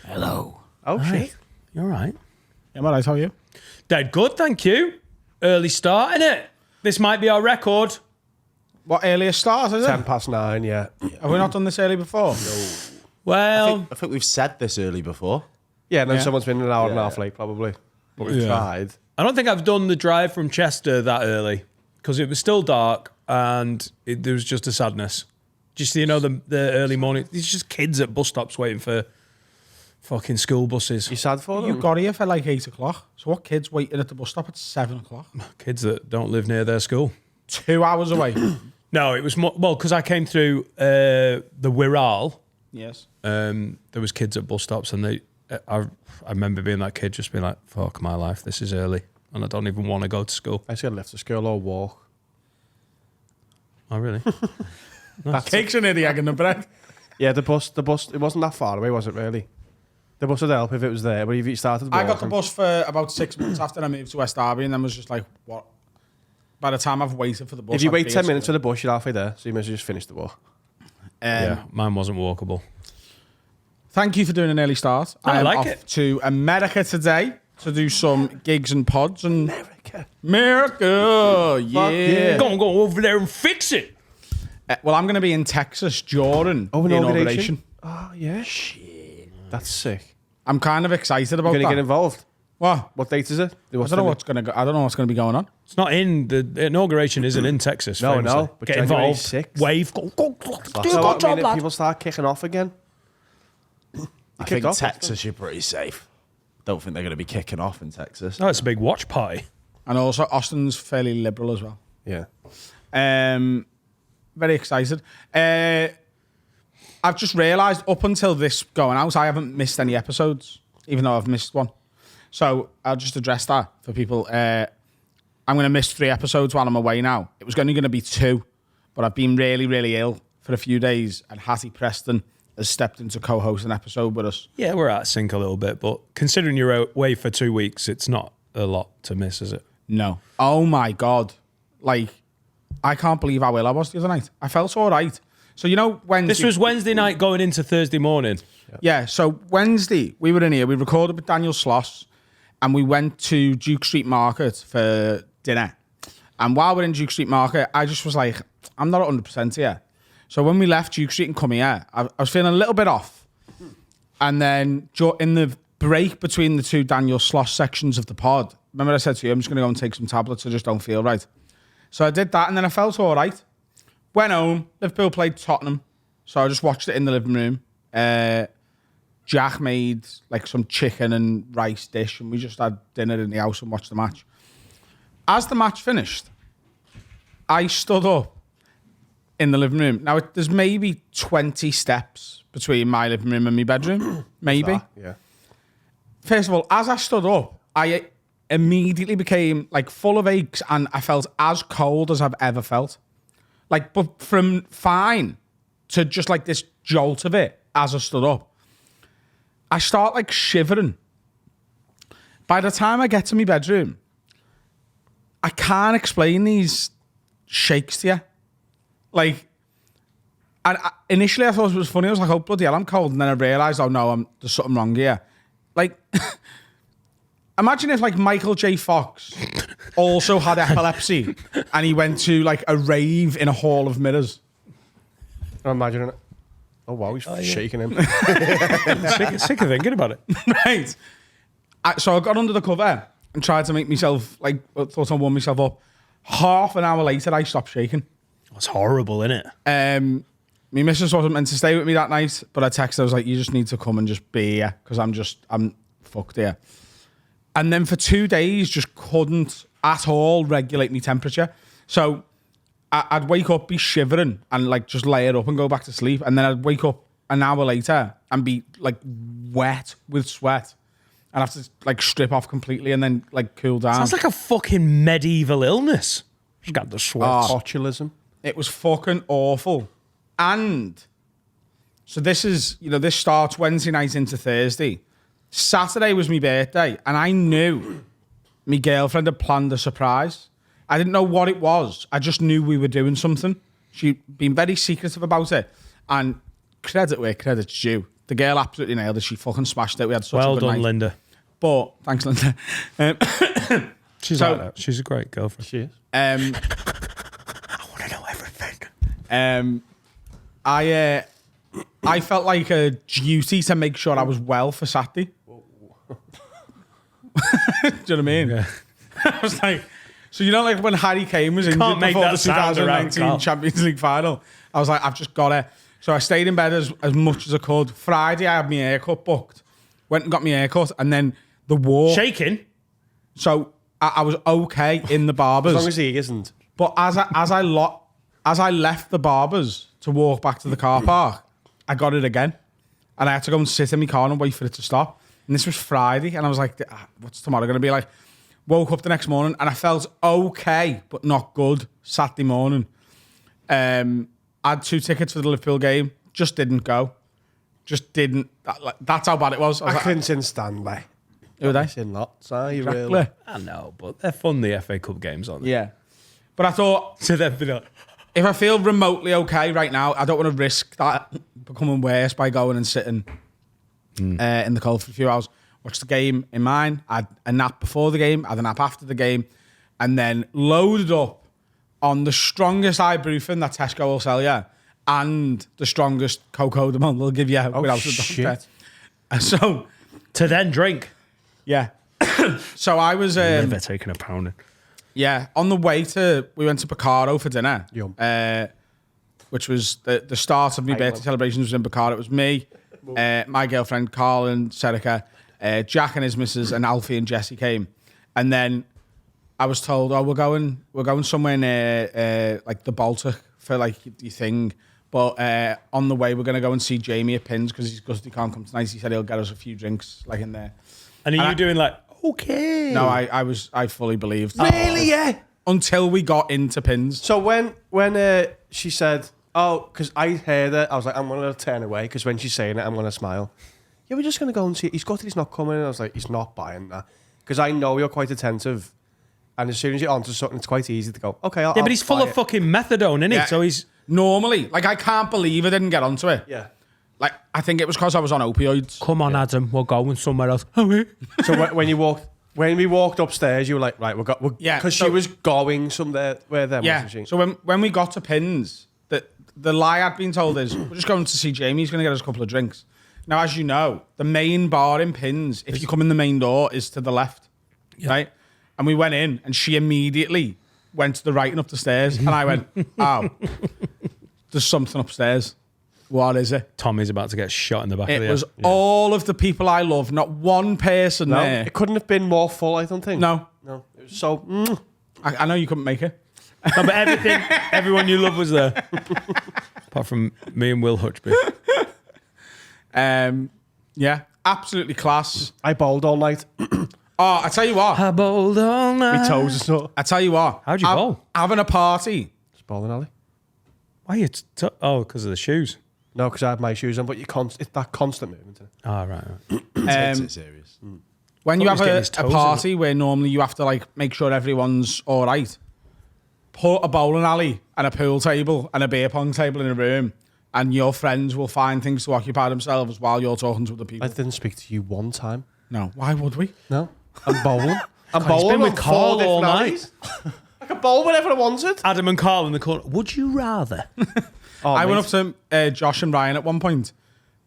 Hello. Oh, shit. You're right. Yeah, all right, how are you? Dead good, thank you. Early start, innit? This might be our record. What earliest start, is it? 9:10, yeah. Have we not done this early before? Well, I think we've said this early before. Yeah, and then Yeah. someone's been an hour and a half late, probably. But we've Yeah. tried. I don't think I've done the drive from Chester that early because it was still dark and there was just a sadness. Just, you know, the early morning. It's just kids at bus stops waiting for fucking school buses. You sad for them? You got here for like 8 o'clock. So what kids waiting at the bus stop at 7 o'clock? Kids that don't live near their school. 2 hours away. No, it was more, well, because I came through the Wirral. Yes. There was kids at bus stops and I remember being that kid just being like, fuck my life, this is early and I don't even want to go to school. I just got left to school or walk. Oh, really? Cakes in the egg and the bread. Yeah, the bus, it wasn't that far away, was it really? The bus would help if it was there, but if you started walking... I got the bus for about 6 months after I moved to West Derby and then was just like, what? By the time I've waited for the bus... If you I'd wait be 10 at minutes for school. the bus, you're halfway there, so you may as well just finish the walk. Yeah, mine wasn't walkable. Thank you for doing an early start. I am like off it. to America today to do some gigs and pods. And America. America, yeah. Go over there and fix it. Well, I'm going to be in Texas during the inauguration. Oh, yeah. Shit. That's sick. I'm kind of excited about You're going to that. get involved. What? What date is it? I don't know what's going to go. I don't know what's going to be going on. It's not in, the inauguration isn't in Texas. No, famously. no, but Get January involved. 6th. Wave. Go, do a So, good I job, mean, lad. people start kicking off again. I think off, Texas, you're pretty safe. Don't think they're going to be kicking off in Texas. Oh, it's a big watch party. And also, Austin's fairly liberal as well. Yeah. Very excited. I've just realised up until this going out, I haven't missed any episodes, even though I've missed one. So I'll just address that for people. I'm going to miss 3 episodes while I'm away now. It was only going to be 2, but I've been really, really ill for a few days, and Hattie Preston has stepped in to co-host an episode with us. Yeah, we're out of sync a little bit, but considering you're away for 2 weeks, it's not a lot to miss, is it? No. Oh my God. Like, I can't believe how ill I was the other night. I felt all right. So, you know, Wednesday... This was Wednesday night going into Thursday morning. Yeah, so Wednesday, we were in here, we recorded with Daniel Sloss, and we went to Duke Street Market for dinner. And while we're in Duke Street Market, I just was like, I'm not 100% here. So when we left Duke Street and come here, I was feeling a little bit off. And then in the break between the 2 Daniel Sloss sections of the pod, remember I said to you, I'm just going to go and take some tablets, I just don't feel right. So I did that, and then I felt all right. Went home, Liverpool played Tottenham, so I just watched it in the living room. Jack made like some chicken and rice dish, and we just had dinner in the house and watched the match. As the match finished, I stood up in the living room. Now, there's maybe 20 steps between my living room and my bedroom, maybe. Yeah. First of all, as I stood up, I immediately became like full of aches, and I felt as cold as I've ever felt. Like, but from fine to just like this jolt of it as I stood up, I start like shivering. By the time I get to my bedroom, I can't explain these shakes to you. Like, and initially I thought it was funny. I was like, oh, bloody hell, I'm cold. And then I realised, oh no, there's something wrong here. Like, imagine if like Michael J. Fox also had epilepsy and he went to like a rave in a hall of mirrors. I'm imagining it. Oh, wow, he's shaking him. Sick of thinking about it. Right. So I got under the cover and tried to make myself, like, thought I warm myself up. Half an hour later, I stopped shaking. It's horrible, isn't it? My missus wasn't meant to stay with me that night, but I texted her, I was like, you just need to come and just be here, because I'm fucked here. And then for 2 days, just couldn't at all regulate my temperature. So I'd wake up, be shivering, and like just lay it up and go back to sleep. And then I'd wake up an hour later and be like wet with sweat. And have to like strip off completely and then like cool down. Sounds like a fucking medieval illness. Just got the sweat. Botulism. It was fucking awful. And so this is, this starts Wednesday night into Thursday. Saturday was my birthday, and I knew my girlfriend had planned a surprise. I didn't know what it was. I just knew we were doing something. She'd been very secretive about it. And credit where credit's due. The girl absolutely nailed it. She fucking smashed it. We had such a Well good done, night. Linda. But thanks, Linda. She's So- like that. She's a great girlfriend. She is. I want to know everything. I felt like a duty to make sure I was well for Saturday. Do you know what I mean? Yeah. I was like, so you know, like when Harry Kane was injured Can't make before the that sound around, 2019 Carl. Champions League final, I was like, I've just got it. So I stayed in bed as much as I could. Friday, I had my haircut booked. Went and got my haircut, and then the walk. Shaking. So I was okay in the barbers. As long as he isn't. But as I left the barbers to walk back to the car park, I got it again, and I had to go and sit in my car and wait for it to stop. And this was Friday, and I was like, "What's tomorrow going to be like?" Woke up the next morning, and I felt okay, but not good. Saturday morning, I had 2 tickets for the Liverpool game. Just didn't go. Just didn't. That's how bad it was. I was like, Accrington Stanley. who are they? Missing lots, are you Exactly. really? I know, but they're fun, the FA Cup games, aren't they? Yeah. But I thought, So they've been like, if I feel remotely okay right now, I don't want to risk that becoming worse by going and sitting in the cold for a few hours. Watched the game in mine. I had a nap before the game, I had a nap after the game, and then loaded up on the strongest ibuprofen that Tesco will sell you and the strongest Cocodamol they'll give you without the shit. doctor. And so, to then drink. yeah. So I was... They're taking a pounding. Yeah, on the way we went to Picaro for dinner, Yum. which was the start of my birthday celebrations was in Picaro. It was me, my girlfriend Carl and Serica, Jack and his missus, and Alfie and Jesse came. And then I was told, oh, we're going somewhere near like the Baltic for like the thing. But on the way, we're going to go and see Jamie at Pins because he can't come tonight. He said he'll get us a few drinks like in there. And are you I- doing like, okay? No, I fully believed. Really? Yeah. Until we got into Pins. So when she said, oh, because I heard it, I was like, I'm going to turn away because when she's saying it, I'm going to smile. Yeah, we're just going to go and see it. He's got it, he's not coming. And I was like, he's not buying that. Because I know you're quite attentive. And as soon as you're onto something, it's quite easy to go, okay, I'll Yeah, but he's full buy of it. fucking methadone, isn't he? Yeah. So he's... Normally, like I can't believe I didn't get onto it. Yeah. Like I think it was because I was on opioids. Come on, Adam, we're going somewhere else. Oh, So when we walked upstairs, you were like, right, Yeah, because so- she was going somewhere where then, Yeah. wasn't she? So when we got to Pins, the lie I'd been told is we're just going to see Jamie. He's going to get us a couple of drinks. Now, as you know, the main bar in Pins, if you come in the main door, is to the left, right? And we went in, and she immediately went to the right and up the stairs, and I went, oh, there's something upstairs. What is it? Tommy's about to get shot in the back of It the was head. all of the people I love, not one person No, there. it couldn't have been more full, I don't think. No, No. It was so... I know you couldn't make it. No, but everyone you love was there. Apart from me and Will Hutchby. Yeah, absolutely class. I bowled all night. Oh, I tell you what. I bowled all night. My toes are sore. I tell you what. How'd you bowl? Having a party. It's bowling alley. Why are you... because of the shoes. No, because I had my shoes on, but it's that constant movement. Isn't it? Oh, right. Takes Um, it serious. when you Thought have he was getting a his toes in party where normally you have to like make sure everyone's all right, put a bowling alley and a pool table and a beer pong table in a room, and your friends will find things to occupy themselves while you're talking to other people. I didn't speak to you one time. No, why would we? No. I'm bowling. I'm He's bowling been with on Carl 4 all different night. alleys. I could bowl whenever I wanted. Adam and Carl in the corner. Would you rather? I went up to Josh and Ryan at one point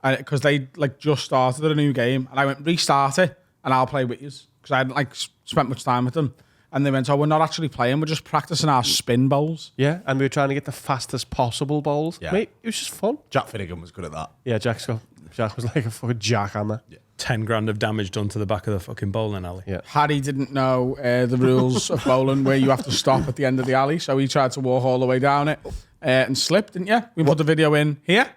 because they like just started a new game, and I went restart it, and I'll play with you because I hadn't like spent much time with them. And they went, oh, we're not actually playing, we're just practicing our spin bowls. Yeah, and we were trying to get the fastest possible bowls. Yeah. Mate, it was just fun. Jack Finnegan was good at that. Yeah, Jack was like a fucking jackhammer. 10 grand of damage done to the back of the fucking bowling alley. Yeah. Harry didn't know the rules of bowling where you have to stop at the end of the alley, so he tried to walk all the way down it and slipped, didn't you? We put the video in here.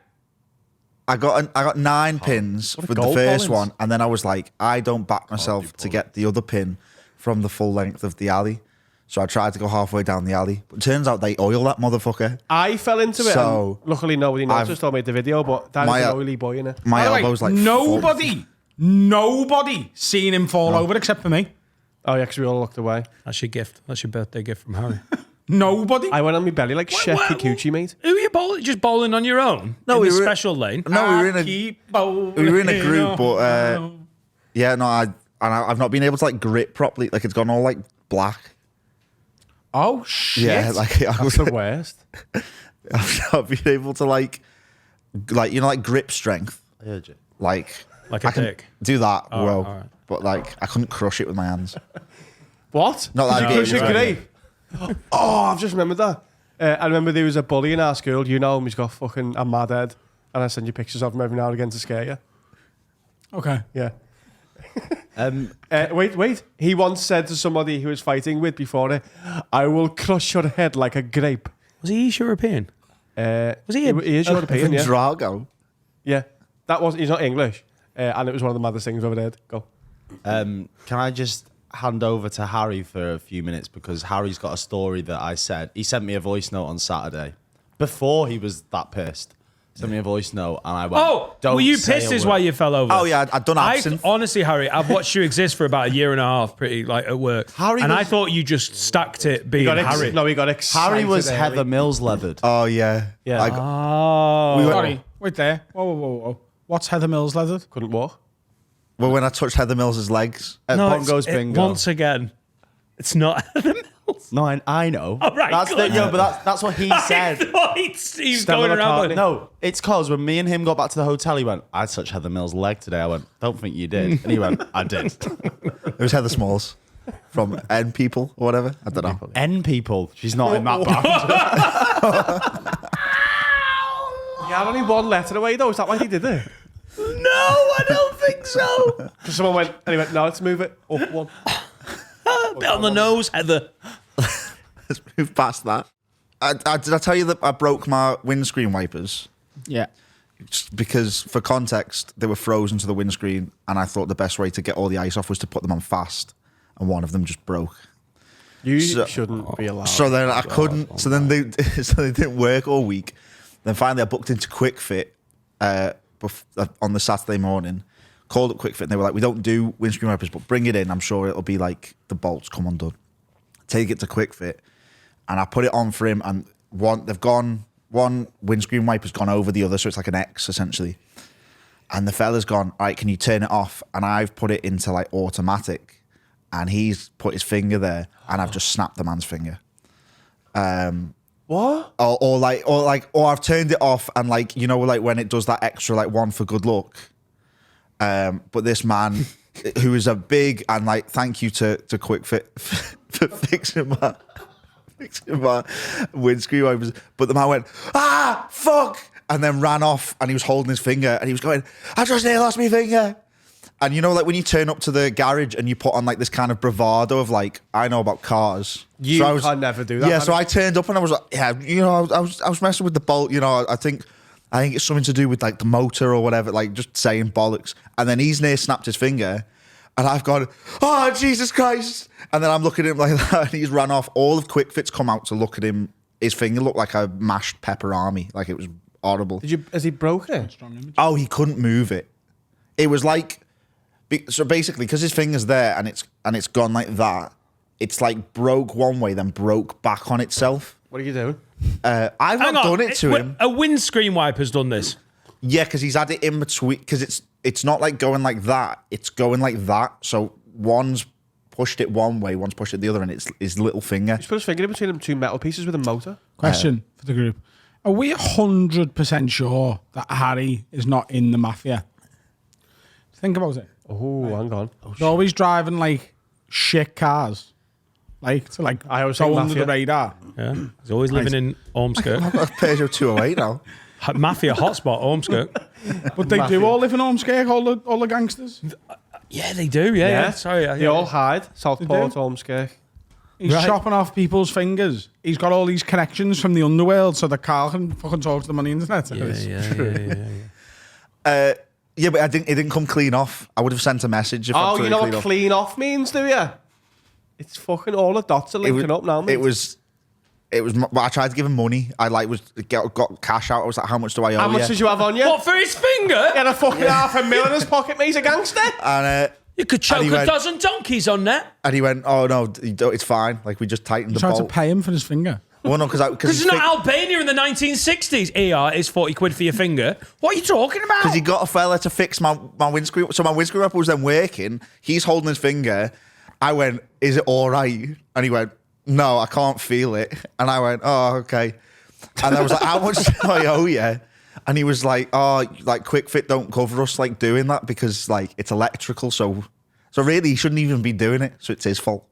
I got 9 pins for the goal, first Collins. one, and then I was like, I don't back myself to get the other pin from the full length of the alley. So I tried to go halfway down the alley. But it turns out they oil that motherfucker. I fell into it. So, And luckily, nobody noticed or made the video, but that is my- an oily boy in it. My By the way, elbow's like nobody seen him fall over except for me. Oh, yeah, because we all looked away. That's your gift. That's your birthday gift from Harry. Nobody. I went on my belly like Chef what- Kikuchi, mate. Who are you bowling? Just bowling on your own? No, in we the were- special lane. No, we were in a Keep bowling we were in a group, but on. yeah, no, I've not been able to like grip properly. Like it's gone all like black. Oh shit! Yeah, like That's the worst. I've not been able to like you know like grip strength. Like Like a I can dick. do that Oh, well, all right. but like I couldn't crush it with my hands. What? Not that Did I you did, crush a right. grape? Oh, I've just remembered that. I remember there was a bully in our school. You know him. He's got fucking a mad head. And I send you pictures of him every now and again to scare you. Okay. Yeah. Wait. He once said to somebody he was fighting with before it, I will crush your head like a grape. Was he East European? Was he He is European, yeah. Drago. Yeah. He's not English. And it was one of the maddest things I've ever heard. Go. Can I just hand over to Harry for a few minutes because Harry's got a story that I said. He sent me a voice note on Saturday before he was that pissed. Sent me a voice note and I went, Oh, Don't were you say pissed a is word." why you fell over? Oh yeah, I'd done absinthe. Honestly, Harry, I've watched you exist for about a year and a half, pretty like at work. Harry and I was- thought you just stacked it being He Harry. got excited. Harry was early. Heather Mills leathered. Oh yeah, Yeah. Like, Oh, we went- Sorry. Wait there. Whoa. What's Heather Mills leathered? Couldn't walk. well, when I touched Heather Mills's legs, At no, Pongo's bingo. Once again, it's not Heather Mills. No, I know. All right, that's good. but that's what he said. I thought he's Stella going around. McCartney. With, No, it's cause when me and him got back to the hotel, he went, I touched Heather Mills' leg today. I went, don't think you did. And he went, I did. it was Heather Smalls from N People or whatever. I don't know. N people. She's not in that band. You had only one letter away though. Is that why he did it? No, I don't think so. Because someone went, and he went, no, let's move it up one. Bit on the nose, Heather. Let's move past that. Did I tell you that I broke my windscreen wipers? Yeah. Just because, for context, they were frozen to the windscreen, and I thought the best way to get all the ice off was to put them on fast, and one of them just broke. You So- shouldn't be allowed. So then I couldn't. So then they didn't work all week. Then finally I booked into Quick Fit on the Saturday morning. Called up Quick Fit and they were like, "We don't do windscreen wipers, but bring it in. I'm sure it'll be like the bolts come undone." Take it to Quick Fit, and I put it on for him. And one windscreen wiper's gone over the other, so it's like an X essentially. And the fella's gone, "All right, can you turn it off?" And I've put it into like automatic, and he's put his finger there, and I've just snapped the man's finger. What? Or I've turned it off, and like, you know, like when it does that extra like one for good luck. But this man, who is a big, and like, thank you to Quick Fit for fixing my windscreen wipers. But the man went, fuck, and then ran off, and he was holding his finger, and he was going, "I just nearly lost my finger." And you know, like when you turn up to the garage and you put on like this kind of bravado of like, I know about cars. You I can never do that. Yeah, man. so I turned up and I was like, yeah, you know, I was messing with the bolt. You know, I think it's something to do with like the motor or whatever. Like just saying bollocks. And then he's near snapped his finger, and I've gone, "Oh Jesus Christ!" And then I'm looking at him like that, and he's run off. All of Quick Fit's come out to look at him. His finger looked like a mashed pepper army. Like it was horrible. Has he broken it? Oh, he couldn't move it. It was like, so basically, because his finger's there and it's gone like that, it's like broke one way, then broke back on itself. What are you doing? I've Hang not on. done it to him. A windscreen wiper's done this. Yeah, because he's had it in between. Because it's not like going like that. It's going like that. So one's pushed it one way, one's pushed it the other, and it's his little finger. He's put his finger in between them two metal pieces with a motor. Question for the group. Are we 100% sure that Harry is not in the mafia? Think about it. Oh, hang on. He's always driving like shit cars. Like to like I always go think under mafia. the radar. Yeah, he's always living in Ormskirk. I've got a Peugeot 208 now. Mafia hotspot, Ormskirk. But they Mafia. do all live in Ormskirk, all the gangsters. Yeah, they do. Yeah. Sorry. They all hide. Southport, do? Ormskirk. He's Right. chopping off people's fingers. He's got all these connections from the underworld so that Carl can fucking talk to them on the internet. Yeah, but it didn't come clean off. I would have sent a message if I'd Oh, put you it know clean what off. clean off means, do you? It's fucking all the dots are linking up now, mate. It was. Well, I tried to give him money. I like got cash out. I was like, "How much do I owe How much you?" did you have on you? What, for his finger? He had a fucking $500,000 in his pocket, mate. He's a gangster. And You could choke And he a went- dozen donkeys on that. And he went, "Oh no, it's fine. Like we just tightened the Tried to bolt." pay him for his finger. Well, no, because This is not Albania in the 1960s. ER is 40 quid for your finger. What are you talking about? Because he got a fella to fix my windscreen. So my windscreen wiper was then working. He's holding his finger. I went, "Is it all right?" And he went, "No, I can't feel it." And I went, "Oh, okay." And I was like, "How much do I owe you?" And he was like, "Oh, like Quick Fit don't cover us like doing that because like it's electrical. So really, he shouldn't even be doing it. So it's his fault."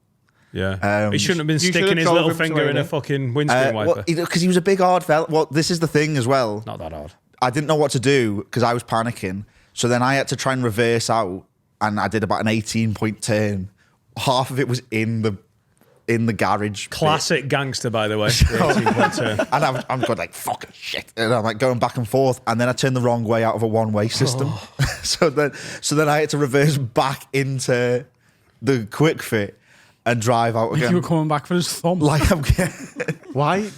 Yeah. He shouldn't have been you sticking should've his told little him to finger in wait a it. fucking windscreen wiper. Because he was a big hard fella. Well, this is the thing as well. Not that hard. I didn't know what to do because I was panicking. So then I had to try and reverse out, and I did about an 18-point turn. Half of it was in the garage. bit. Classic gangster, by the way. The 18-point turn. And I'm going like fucking shit, and I'm like going back and forth, and then I turned the wrong way out of a one-way system. so then I had to reverse back into the Quick Fit and drive out You again. were coming back for his thumb. Like I'm. Why?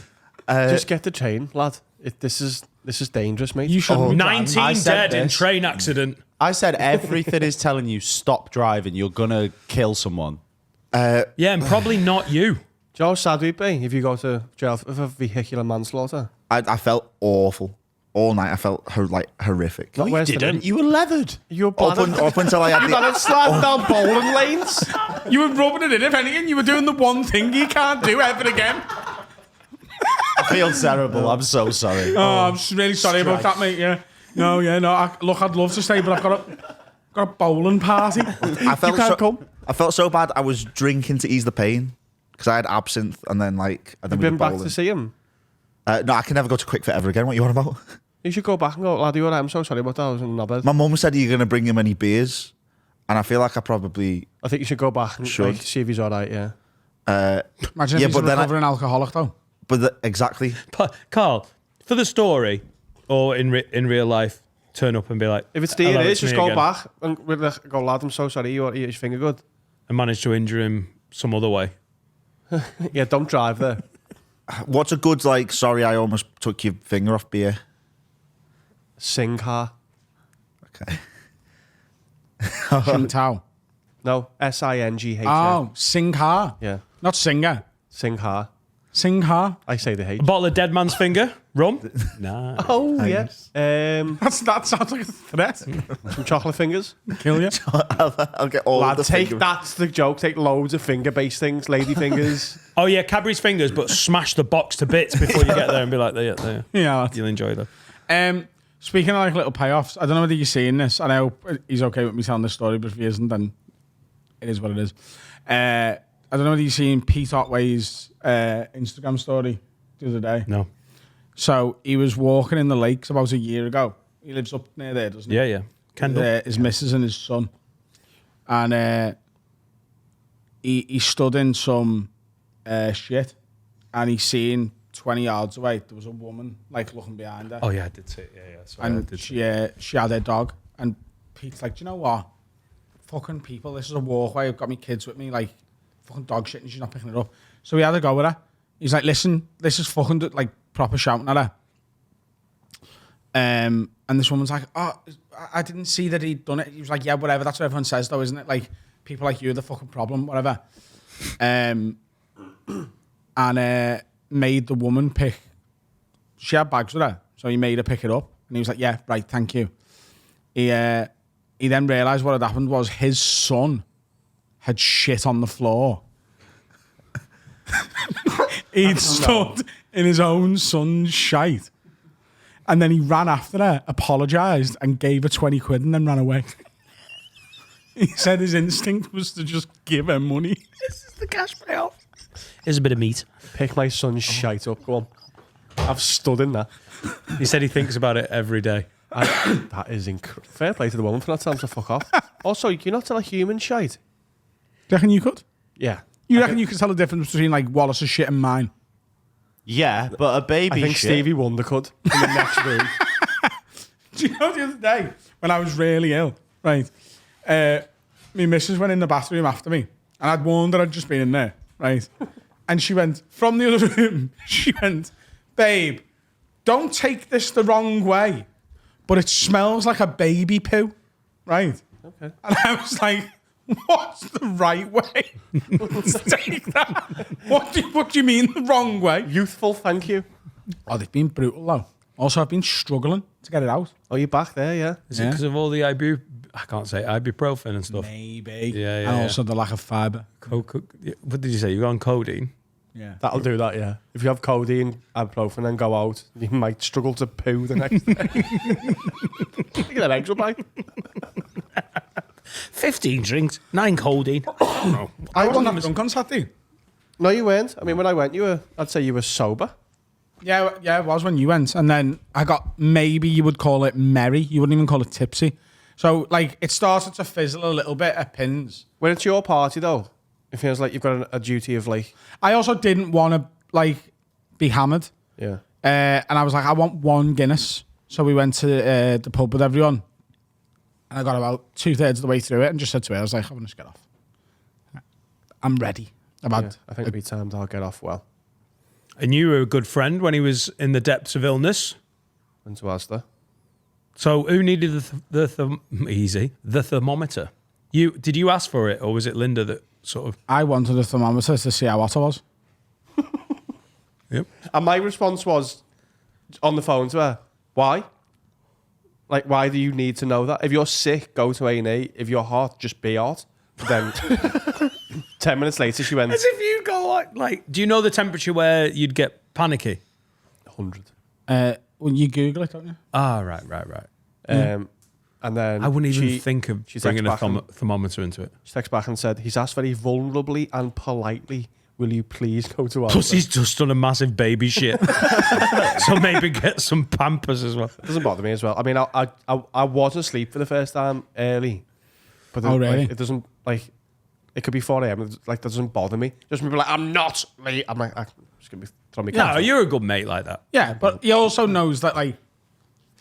Just get the train, lad. This is dangerous, mate. You shouldn't be driving. 19 I said dead in this. train accident. I said everything is telling you stop driving. You're gonna kill someone. Yeah, and probably not you. Do you know how sad we'd be if you go to jail for vehicular manslaughter? I felt awful all night. I felt horrific. Not worse than didn't. You were leathered. You're Up, up until I had You got the. it sliding down bowling lanes. You were rubbing it in, if anything. You were doing the one thing you can't do ever again. I feel terrible. I'm so sorry. Oh, I'm really sorry about that, mate. Yeah. No. Look, I'd love to stay, but I've got a bowling party. I felt can't so. come. I felt so bad. I was drinking to ease the pain because I had absinthe, and then You've been back to see him. No, I can never go to Quick Fit ever again. What you on about? You should go back and go, lad, you all right? I'm so sorry about that. I was in knobhead. My mum said, "Are you going to bring him any beers?" And I feel like I probably. I think you should go back and Should. like, see if he's all right, yeah. Imagine Yeah, if he's but a then recovering alcoholic, though. But exactly. Carl, for the story or in real life, turn up and be like, If it's "Hello, DNA, it's just me go again," back and we'll go, lad, I'm so sorry. You his finger good? and manage to injure him some other way. Yeah, don't drive there. What's a good sorry, I almost took your finger off beer? Sing car. Okay. Shintao. No, Singha. Oh, Singha. Yeah, Not singer. sing car. Singha. I say the H. A bottle of dead man's finger, rum. Nah. Oh, yes. That sounds like a threat. Some chocolate fingers. Kill you. I'll get all Lad, the take finger- that's the joke. Take loads of finger-based things, lady fingers. Oh yeah, Cadbury's fingers, but smash the box to bits before you get there and be like, there. Yeah. You'll enjoy them. Speaking of little payoffs, I don't know whether you're seeing this, and I hope he's okay with me telling this story, but if he isn't, then it is what it is. I don't know whether you've seen Pete Otway's Instagram story the other day. No. So he was walking in the lakes about a year ago. He lives up near there, doesn't he? Yeah. Kendall. His missus and his son. And he stood in some shit, and he seen 20 yards away, there was a woman looking behind her. Oh yeah, I did see it. Yeah. Sorry, I And did she had her dog, and Pete's like, do you know what? Fucking people, this is a walkway. I've got my kids with me, fucking dog shit, and she's not picking it up. So he had to go with her. He's like, listen, this is fucking proper shouting at her. And this woman's like, oh, I didn't see that he'd done it. He was like, yeah, whatever. That's what everyone says, though, isn't it? People like you are the fucking problem, whatever. And made the woman pick. She had bags with her, so he made her pick it up. And he was like, yeah, right, thank you. He then realised what had happened was his son had shit on the floor. He'd stood in his own son's shite. And then he ran after her, apologised, and gave her 20 quid and then ran away. He said his instinct was to just give her money. This is the cash payoff. Here's a bit of meat. Pick my son's shite up. Go on. I've stood in that. He said he thinks about it every day. That is incredible. Fair play to the woman for not telling him to fuck off. Also, you cannot tell a human shite. Do you reckon you could? Yeah. You reckon you could tell the difference between Wallace's shit and mine? Yeah, but a baby I think shit. Stevie Wonder could in the next room. Do you know the other day when I was really ill, right? My missus went in the bathroom after me, and I'd warned her I'd just been in there, right? And she went from the other room. She went, babe, don't take this the wrong way, but it smells like a baby poo, right? Okay. And I was like, What's the right way to take that? What do you mean the wrong way? Youthful, thank you. Oh, they've been brutal though. Also, I've been struggling to get it out. Oh, you're back there, yeah. Is it because of all the I can't say ibuprofen and stuff? Maybe. Yeah, And also the lack of fibre. What did you say? You're on codeine? Yeah. That'll do that, yeah. If you have codeine, ibuprofen, and go out, you might struggle to poo the next day. Look at that extra bite. 15 drinks, 9 codeine. I wasn't that drunk on Saturday. No, you weren't. I mean, when I went, I'd say you were sober. Yeah, it was when you went. And then I got, maybe you would call it merry. You wouldn't even call it tipsy. So, like, it started to fizzle a little bit at pins. When it's your party, though, it feels like you've got a duty of, like... I also didn't want to, like, be hammered. Yeah. And I was like, I want one Guinness. So we went to the pub with everyone. And I got about 2/3 of the way through it and just said to her, I was like, I want to get off. I'm ready. I think it'll be time I'll get off well. And you were a good friend when he was in the depths of illness. And to Asda. So who needed the thermometer? Did you ask for it, or was it Linda that sort of? I wanted a thermometer to see how hot I was. Yep. And my response was, on the phone to her, why? Like, why do you need to know that? If you're sick, go to A&E. If you're hot, just be hot. Then 10 minutes later, she went... As if you'd go like, do you know the temperature where you'd get panicky? 100. Well, you Google it, don't you? Ah, right. And then I wouldn't even think of she bringing a texts back and- thermometer into it. She texted back and said, he's asked very vulnerably and politely, will you please go to Asda? Plus, he's just done a massive baby shit. So maybe get some Pampers as well. It doesn't bother me as well. I mean, I was asleep for the first time early. But then, Oh, really? like, it doesn't, like, it could be 4 a.m. Like, that doesn't bother me. Just people like, I'm not late. I'm like, I'm just going to be throwing me No, cancel. you're a good mate like that. Yeah, but he also knows that, like,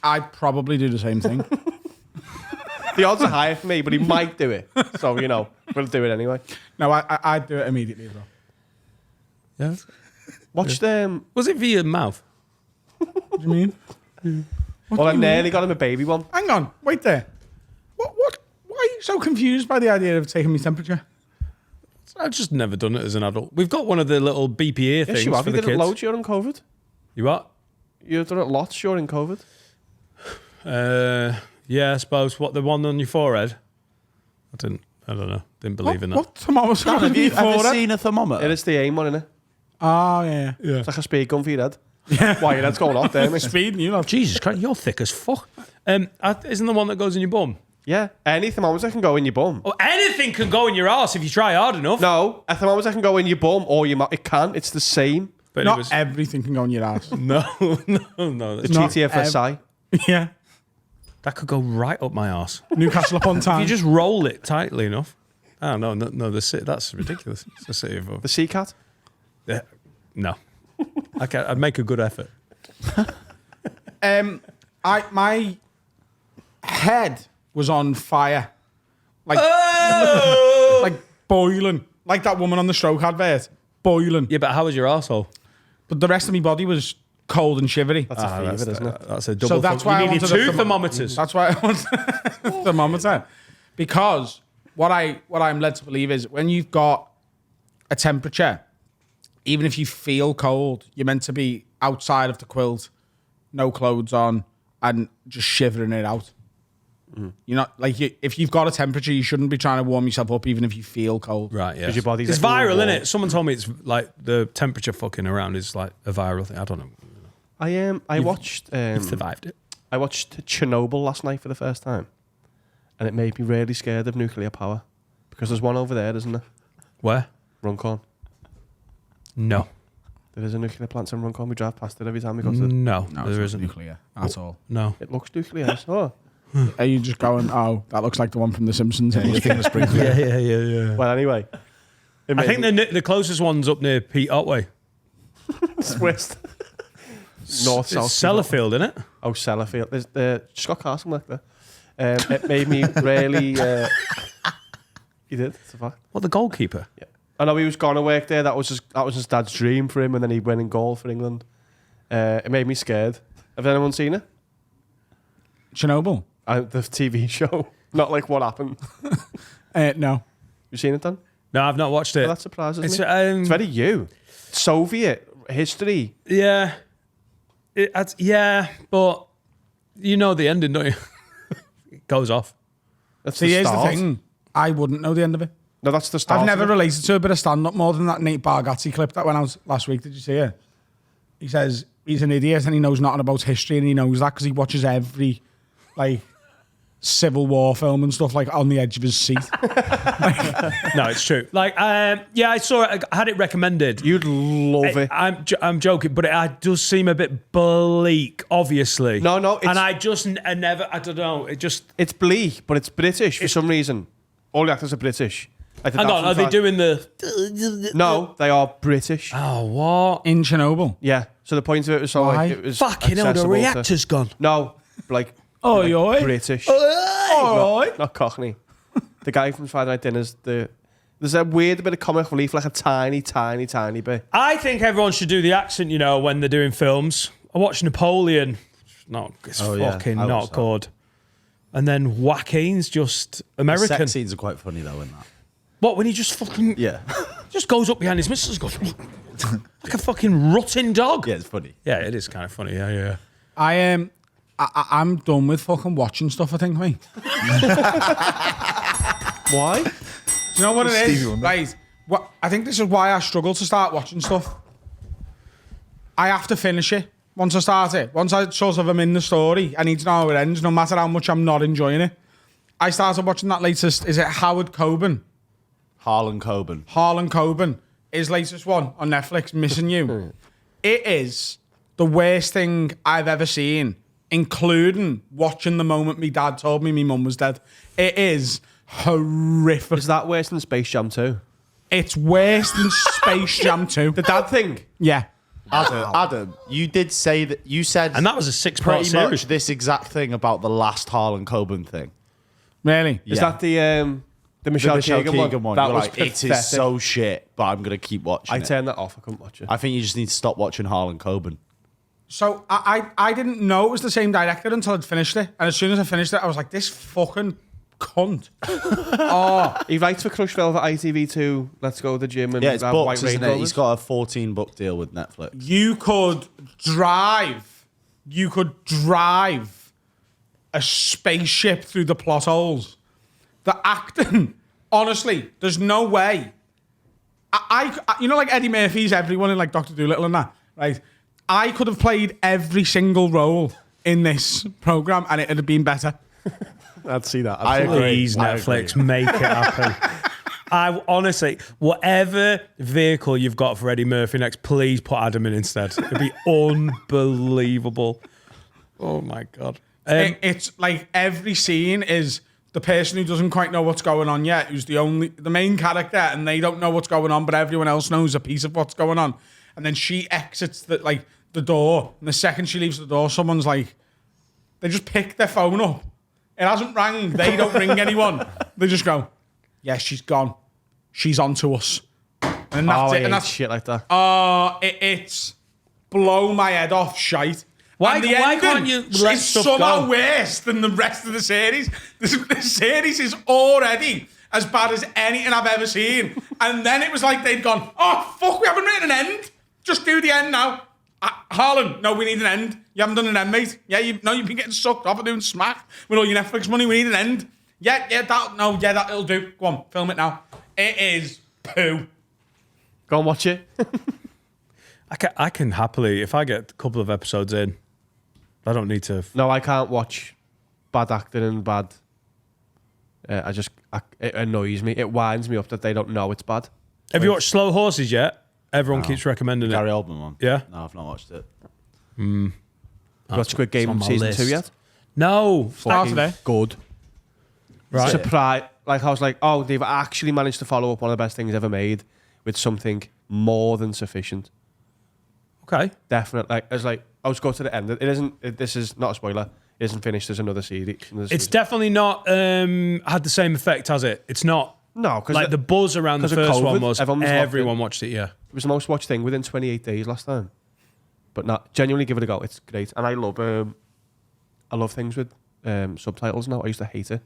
I'd probably do the same thing. The odds are higher for me, but he might do it. So, we'll do it anyway. No, I'd do it immediately as well. Yeah. Watched, Was it via mouth? What do you mean? well, I nearly got him a baby one. Hang on, wait there. What? Why are you so confused by the idea of taking me temperature? I've just never done it as an adult. We've got one of the little beepy ear things Yes, you have. for You the did it kids. loads during COVID. You what? You've done it lots during COVID. Yeah, I suppose. What, the one on your forehead? I don't know. Didn't believe in that. What thermometer? Have you ever for it? seen a thermometer? It is the aim one, isn't it? Oh, yeah. It's like a speed gun for your head. Why, your head's going off there, mate. Speed, you know. Jesus Christ, you're thick as fuck. Isn't the one that goes in your bum? Yeah, any thermometer can go in your bum. Oh, anything can go in your ass if you try hard enough. No, a thermometer can go in your bum or your mouth. It can. It's the same. But Not everything can go in your ass. no. The not GTFSI. Yeah. That could go right up my ass. Newcastle upon Tyne. You just roll it tightly enough. Oh, no, that's ridiculous. It's the city of... The Seacat. No. I'd make a good effort. My head was on fire. Like, like boiling. Like that woman on the stroke advert. Boiling. Yeah, but how was your arsehole? But the rest of my body was cold and shivery. That's a fever, isn't it? That's a double. So that's why I you needed wanted a two thermo- thermometers. That's why I want a thermometer. Because what I'm led to believe is when you've got a temperature, even if you feel cold, you're meant to be outside of the quilt, no clothes on, and just shivering it out. You're not like if you've got a temperature, you shouldn't be trying to warm yourself up, even if you feel cold. Right, yeah. 'Cause your body's it's like, viral, "Ooh, isn't warm." it? Someone told me it's like the temperature fucking around is like a viral thing. I don't know. I watched You've survived it. I watched Chernobyl last night for the first time, and it made me really scared of nuclear power because there's one over there, isn't there? Where? Runcorn. No. There is a nuclear plant in Runcorn. We drive past it every time we go to. No, No, there it's isn't. not nuclear at all. No. It looks nuclear. Oh. Are you just going, oh, that looks like the one from The Simpsons? And you think the sprinkler? Yeah. Well, anyway. I think the closest one's up near Pete Otway. it's west. North, It's south. Sellafield, isn't it? Oh, Sellafield. There's the Scott Carson worked there. It made me really. He did. It's a fact. What, the goalkeeper? Yeah. I know he was going to work there. That was his dad's dream for him, and then he went in goal for England. It made me scared. Have anyone seen it? Chernobyl? The TV show, not like what happened. No. You seen it, Dan? No, I've not watched it. Well, that surprises It's, me. It's very you. Soviet history. yeah. Yeah, but you know the ending, don't you? It goes off. That's See, the here's the start. thing. I wouldn't know the end of it. No, that's the start. I've never of it. related to a bit of stand-up more than that Nate Bargatze clip that went out last week. Did you see it? He says he's an idiot and he knows nothing about history, and he knows that because he watches every, like, Civil War film and stuff, like, on the edge of his seat. No, it's true. Like, yeah, I saw it. I had it recommended. You'd love it. I'm joking, but it does seem a bit bleak, obviously. No, it's- and I just I never, I don't know. It just. It's bleak, but it's British for some reason. All the actors are British. Like the Hang on, Daft are they Punk- doing the? No, they are British. Oh, what? In Chernobyl. Yeah. So the point of it was so Why? like it was Fucking hell, the accessible to- reactor's gone. No, like Oh, like oi. British. All right. Not Cockney. The guy from Friday Night Dinners. There's a weird bit of comic relief, like a tiny bit. I think everyone should do the accent, when they're doing films. I watched Napoleon. No, it's Oh, yeah. fucking I not watched that. good. And then Joaquin's just The American. sex scenes are quite funny though in that. What, when he just fucking Yeah. just goes up behind his missus and goes like a fucking rutting dog? Yeah, it's funny. Yeah, it is kind of funny. Yeah. I'm done with fucking watching stuff, I think, mate. Why? Do you know what it is? Stevie Wonder. Right. What, I think this is why I struggle to start watching stuff. I have to finish it once I start it. Once I sort of am in the story, I need to know how it ends, no matter how much I'm not enjoying it. I started watching that latest, is it Howard Coben? Harlan Coben. Harlan Coben, his latest one on Netflix, Missing You. It is the worst thing I've ever seen, including watching the moment my dad told me my mum was dead. It is horrific. Is that worse than Space Jam 2? It's worse than Space Jam 2. The dad thing? Yeah. Adam, you did say that you said And that was a 6-part pretty series. much this exact thing about the last Harlan Coben thing. Really? Is Yeah. that the Michelle, Keegan one? That You're was like, it pathetic. is so shit, but I'm gonna keep watching I it. turned that off. I couldn't watch it. I think you just need to stop watching Harlan Coben. So I didn't know it was the same director until I'd finished it. And as soon as I finished it, I was like, this fucking cunt. He writes for Crush Velvet, ITV2, Let's Go to the Gym, and Yeah, it's White books, Range isn't it? Rovers. He's got a 14-book deal with Netflix. You could drive a spaceship through the plot holes. The acting, honestly, there's no way. I like Eddie Murphy's everyone in like Dr. Dolittle and that, right? I could have played every single role in this program and it'd have been better. I'd see that. I agree. Please, I Netflix, agree. make it happen. I honestly, whatever vehicle you've got for Eddie Murphy next, please put Adam in instead. It'd be unbelievable. Oh my God. It's like every scene is the person who doesn't quite know what's going on yet, who's the main character, and they don't know what's going on, but everyone else knows a piece of what's going on. And then she exits the door, and the second she leaves the door, someone's like, they just pick their phone up. It hasn't rang. They don't ring anyone. They just go, yeah, she's gone. She's on to us. And that's I it. hate And that's shit like that. it's blow my head off shite. Why- And the why ending can't you let is stuff somehow go? worse than the rest of the series. The series is already as bad as anything I've ever seen. And then it was like they'd gone, oh, fuck, we haven't written an end. Just do the end now. Harlan, no, we need an end. You haven't done an end, mate. Yeah, you've been getting sucked off and doing smack with all your Netflix money. We need an end. Yeah, that'll do. Go on, film it now. It is poo. Go and watch it. I can happily, if I get a couple of episodes in, I don't need to. No, I can't watch bad acting and bad. It annoys me. It winds me up that they don't know it's bad. Have you watched Slow Horses yet? Everyone keeps recommending Gary it. Oldman one. Yeah? No, I've not watched it. You watched Squid Game on my season list. 2 yet? No. Start today. Good. Right. Surprise! Like I was like, oh, they've actually managed to follow up one of the best things ever made with something more than sufficient. Okay. Definitely. Like, it's like I was go to the end. It isn't. This is not a spoiler. It isn't finished. There's another series. It's definitely not had the same effect, has it? It's not. No, because Like the buzz around the 'cause of first one COVID, was everyone was watched it, yeah. it was the most watched thing within 28 days last time. But not genuinely give it a go. It's great, and I love things with subtitles now. I used to hate it.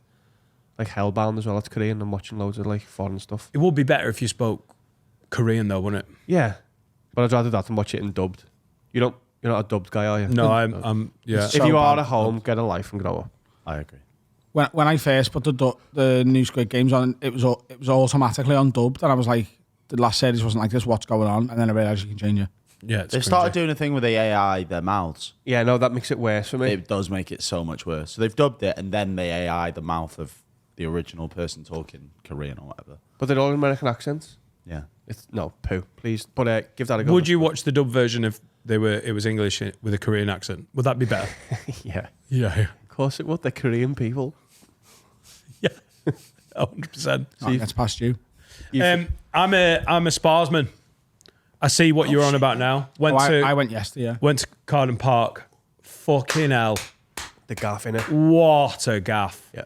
like Hellbound as well. It's Korean. I'm watching loads of like foreign stuff. It would be better if you spoke Korean though, wouldn't it? Yeah, but I'd rather that than watch it in dubbed. You're not a dubbed guy, are you? No, I'm yeah. If So you are bad. at home, get a life and grow up. I agree. When I first put the new Squid Games on, it was automatically on dubbed, and I was like, the last series wasn't like this. What's going on? And then I realised you can change it. Yeah, it's They started doing a thing with the AI, their mouths. Yeah, no, that makes it worse for me. It does make it so much worse. So they've dubbed it, and then they AI the mouth of the original person talking Korean or whatever. But they're all American accents. Yeah. It's no poo, please. But give that a go. Would you watch the dub version if it was English with a Korean accent? Would that be better? Yeah, Yeah, of course it would. They're Korean people. yeah, 100%. That gets past you. I'm a sparsman. I see what you're on about now. I went yesterday. Yeah. Went to Carden Park. Fucking hell. The gaff in it. What a gaff. Yeah.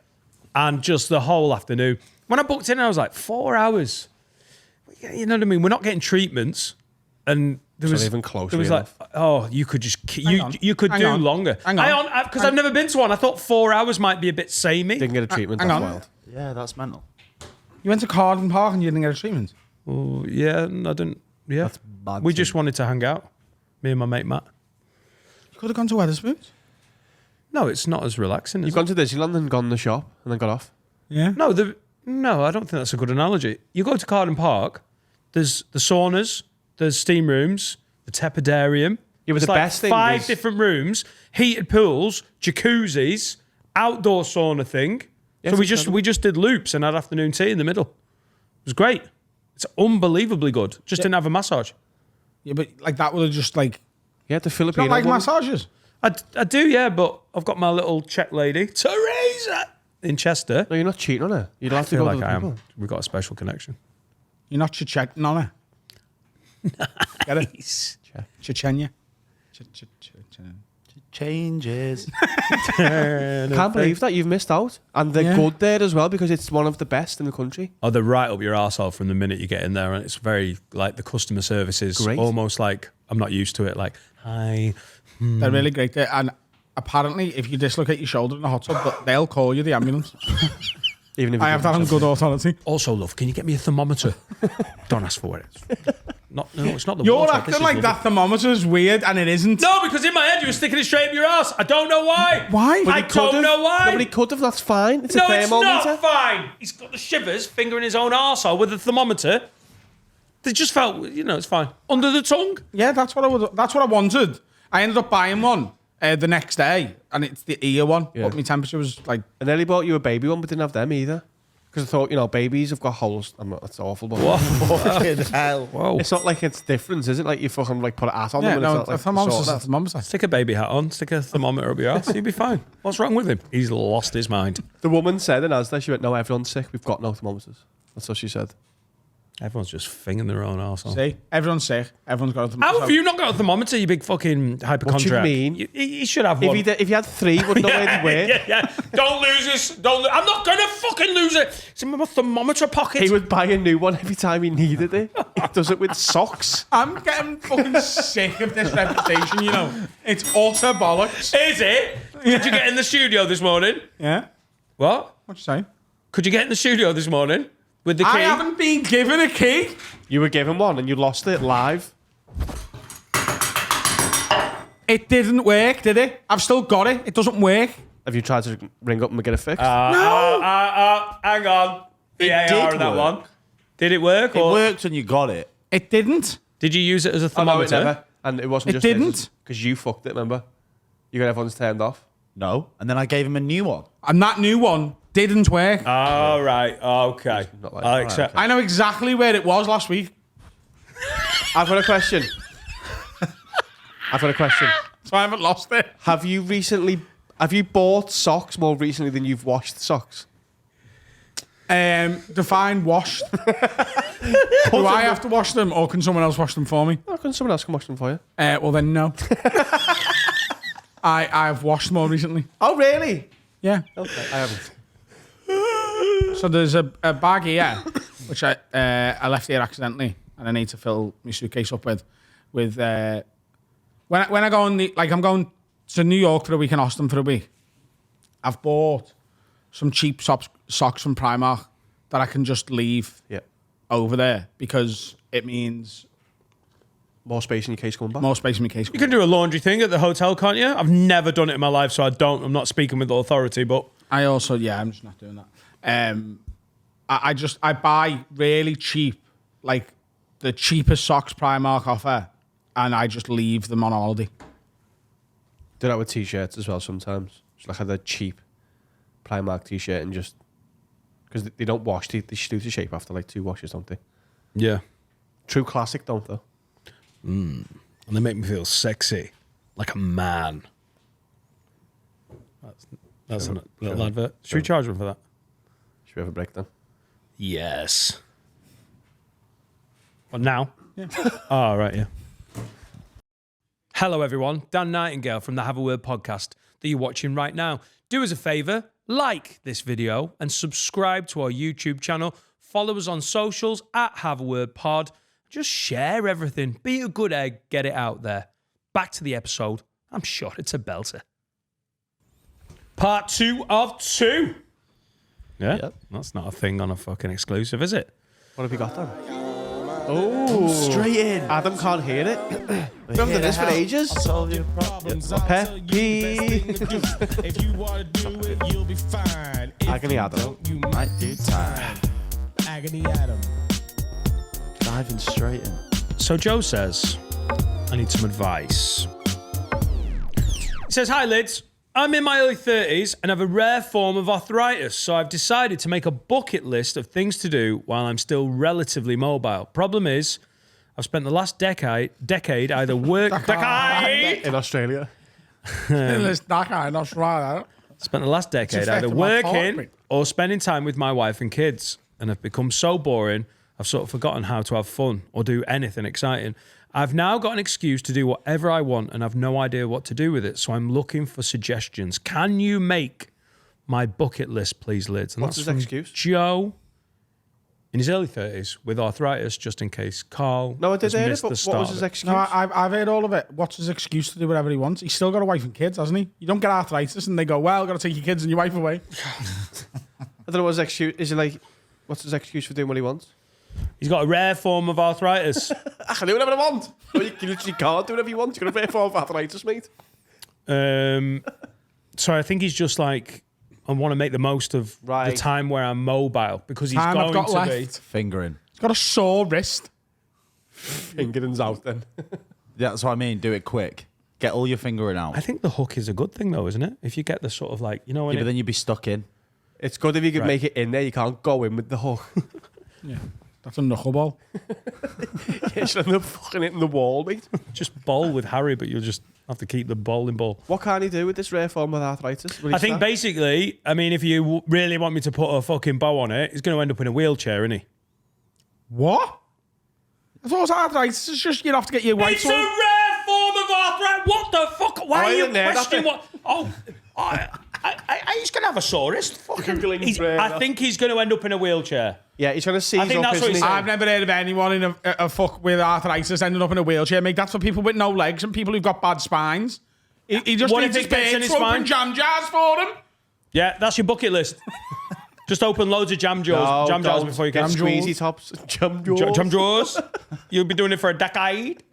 And just the whole afternoon. When I booked in, I was like, 4 hours. You know what I mean? We're not getting treatments. And there So was even closer There was like, enough. oh, you could just on. you could Hang do on. longer. Hang on. Because I've never been to one. I thought 4 hours might be a bit samey. Didn't get a treatment. Hang That's on. wild. Yeah, that's mental. You went to Carden Park and you didn't get a treatment. Oh, yeah, I didn't. Yeah, That's mad we to just wanted to hang out. Me and my mate Matt. You could have gone to Wetherspoons. No, it's not as relaxing. You've Is gone to Disneyland and gone to the shop and then got off. Yeah. No, I don't think that's a good analogy. You go to Carden Park, there's the saunas, there's steam rooms, the tepidarium. Yeah, but It's the best thing five is- different rooms, heated pools, jacuzzis, outdoor sauna thing. Yeah, So it's we just did loops and had afternoon tea in the middle. It was great. It's unbelievably good. Just didn't have a massage. Yeah, but like that would have just like Yeah, the not Filipino like woman. massages. I do, yeah, but I've got my little Czech lady, Teresa, in Chester. No, you're not cheating on her. You don't I have to feel go like to the I people. am. We've got a special connection. You're not Chechnya, no. Get it? Chechnya. Changes. Can't believe that you've missed out. And they're Yeah. good there as well because it's one of the best in the country. Oh, they're right up your arsehole from the minute you get in there, and it's very like the customer service is Great. almost like I'm not used to it. Like, hi, They're really great there. And apparently, if you dislocate your shoulder in a hot tub, they'll call you the ambulance. Even if I have that on good authority. also love. Can you get me a thermometer? Don't ask for it. No, it's not the You're water. acting This is like lovely. that thermometer's weird, and it isn't. No, because in my head you were sticking it straight up your ass. I don't know why. Why? I don't know why. Nobody could have. That's fine. It's No, a it's thermometer. not fine. He's got the shivers, fingering his own arsehole with a thermometer. They just felt, it's fine. Under the tongue. Yeah, that's what I wanted. I ended up buying one the next day, and it's the ear one. Yeah. But my temperature was like, I nearly bought you a baby one, but didn't have them either. Because I thought, babies have got holes. That's awful. But Fucking hell. Whoa. it's not like it's different, is it? Like you fucking like put an hat on yeah, them. no, and it's a not like thermometer's sort a of- thermometer. Stick a baby hat on, stick a thermometer up your ass, you'll be fine. What's wrong with him? He's lost his mind. The woman said in Asda, she went, "No, everyone's sick. We've got no thermometers." That's what she said. Everyone's just fingering their own arsehole. See, everyone's sick. Everyone's got a thermometer. How have you not got a thermometer, you big fucking hypochondriac? mean? You should have If one. you had three, would know where they were. yeah. Don't lose this. I'm not going to fucking lose it. It's in my thermometer pocket. He would buy a new one every time he needed it. He does it with socks. I'm getting fucking sick of this reputation, It's utter bollocks. Is it? Did you get in the studio this morning? Yeah? What? What you saying? Could you get in the studio this morning with the key? I haven't been given a key. You were given one and you lost it live. It didn't work, did it? I've still got it. It doesn't work. Have you tried to ring up and get it fixed? Hang on. It VAR did on that work. one. Did it work? It Or worked when you got it. It didn't. did you use it as a Oh, no, it thermometer? never. And it wasn't It just didn't. Because you fucked it, remember? You got everyone's turned off. No. And then I gave him a new one. And that new one didn't work. Oh, right. Okay. not like I that. accept. I know exactly where it was last week. I've got a question. So I haven't lost it. Have you bought socks more recently than you've washed socks? Define washed. Do I have to wash them or can someone else wash them for me? Oh, can someone else can wash them for you? Well then, no. I've washed more recently. Oh, really? Yeah. Okay, I haven't. So there's a bag here, which I left here accidentally, and I need to fill my suitcase up with. When I go on I'm going to New York for a week and Austin for a week. I've bought some cheap socks from Primark that I can just leave Yeah. over there because it means More space in your case coming back. more space in my case. You can do a laundry thing at the hotel, can't you? I've never done it in my life, so I'm not speaking with authority, but I also, I'm just not doing that. I buy really cheap, like the cheapest socks Primark offer, and I just leave them on holiday. Do that with t-shirts as well sometimes. Just like a cheap Primark t-shirt and just because they don't wash, they lose the shape after like 2 washes, don't they? yeah. True classic, don't they? And they make me feel sexy, like a man. That's a little advert. Should we charge them for that? Should we have a break then? Yes. What now? Yeah. Oh, right, yeah. Hello, everyone. Dan Nightingale from the Have a Word podcast that you're watching right now. Do us a favour, like this video and subscribe to our YouTube channel. Follow us on socials at Have a Word Pod. Just share everything. Be a good egg. Get it out there. Back to the episode. I'm sure it's a belter. Part 2 of 2. Yeah, Yep. That's not a thing on a fucking exclusive, is it? What have we got then? Oh, Straight in. Adam can't hear it. We haven't done this for ages. Solve your problems. Peppy. If you want to do it, you'll be fine. If Agony you Adam. don't, you Might do time. Agony Adam. Diving straight in. So Joe says, I need some advice. He says, hi, Lids. I'm in my early 30s and have a rare form of arthritis, so I've decided to make a bucket list of things to do while I'm still relatively mobile. Problem is, I've spent the last decade either In Australia. This Dakar in Australia. spent the last decade It's either affected my working heartbeat. or spending time with my wife and kids, and have become so boring, I've sort of forgotten how to have fun or do anything exciting. I've now got an excuse to do whatever I want and have no idea what to do with it, so I'm looking for suggestions. Can you make my bucket list, please, Lids? And What's that's his from excuse? Joe, in his early 30s, with arthritis, just in case Carl No, I did has hear it, missed but the what start was of his it. excuse? No, I've heard all of it. What's his excuse to do whatever he wants? He's still got a wife and kids, hasn't he? You don't get arthritis and they go, well, got to take your kids and your wife away. I don't know what his excuse is. He like, what's his excuse for doing what he wants? He's got a rare form of arthritis. I can do whatever I want. Well, you literally can't do whatever you want. You're going to pay for arthritis, mate. So I think he's just like, I want to make the most of Right. the time where I'm mobile, because he's Time I've going got to be. left. Fingering. He's got a sore wrist. Fingerings out then. Yeah, that's what I mean. Do it quick. Get all your fingering out. I think the hook is a good thing, though, isn't it? If you get the sort of like, you know, when Yeah, but then you'd be stuck in. It's good if you can Right. make it in there. You can't go in with the hook. Yeah, that's a knuckleball. You should end up fucking hitting the wall, mate. just bowl with Harry, but you'll just have to keep the bowling ball. What can he do with this rare form of arthritis? Will he I think start? basically, I mean, if you really want me to put a fucking bow on it, he's going to end up in a wheelchair, isn't he? What? I thought it was arthritis. It's just you'd have to get your wife It's a rare form of arthritis. What the fuck? Why Oh, are you isn't there? questioning what? Oh, he's going to have a sore wrist. Fucking, Googling rare. I think he's going to end up in a wheelchair. Yeah, he's trying to seize I think up, that's what isn't he's he? saying. I've never heard of anyone in a fuck with arthritis ending up in a wheelchair, mate. That's for people with no legs and people who've got bad spines. He just What needs if his it gets in parents his to open spine? jam jars for him. Yeah, that's your bucket list. Just open loads of jam jars, jars don't. before you Get get squeezy tops. Jam jaws. Jam jars. You'll be doing it for a decade.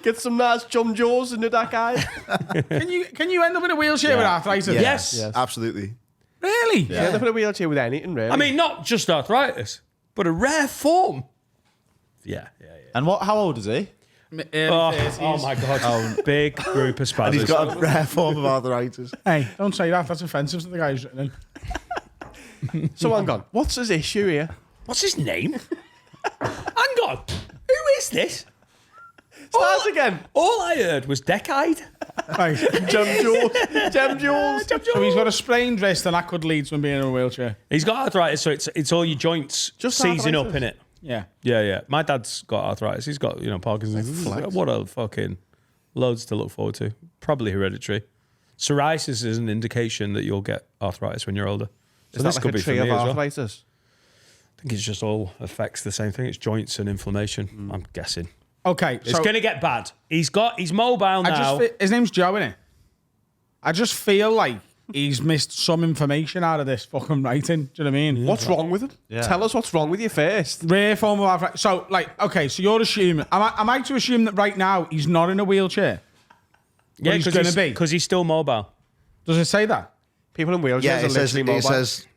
Get some nice jam jaws in the dark eye. Can you end up in a wheelchair with arthritis? Yes. Yes. Absolutely. Really? Yeah. End up in a wheelchair with anything, really. I mean, not just arthritis, but a rare form. Yeah. And what? How old is he? Oh my God. Big group of And he's spazzes. got a rare form of arthritis. Hey, don't say that. That's offensive to the guy who's written in. so hang on. What's his issue here? What's his name? Hang on. Who is this? Start again. All I heard was decade. Right. Jam jaws. Jam jaws. So he's got a sprained wrist, and that could lead to him being in a wheelchair. He's got arthritis, so it's all your joints Just seizing up arthritis? in it. Yeah. Yeah. My dad's got arthritis. He's got, Parkinson's. What a fucking loads to look forward to. Probably hereditary. Psoriasis is an indication that you'll get arthritis when you're older. So Is this that could like be a for tree me of as well. arthritis? I think it's just all affects the same thing. It's joints and inflammation. I'm guessing. Okay. It's So going to get bad. He's mobile now. his name's Joe, innit? I just feel like he's missed some information out of this fucking writing. Do you know what I mean? What's wrong with him? Yeah. Tell us what's wrong with you first. Rare form of arthritis. So, like, okay, so you're assuming, am I to assume that right now he's not in a wheelchair? Yeah, he's gonna be. because he's still mobile. Does it say that? People in wheelchairs Yeah, are literally mobile. it says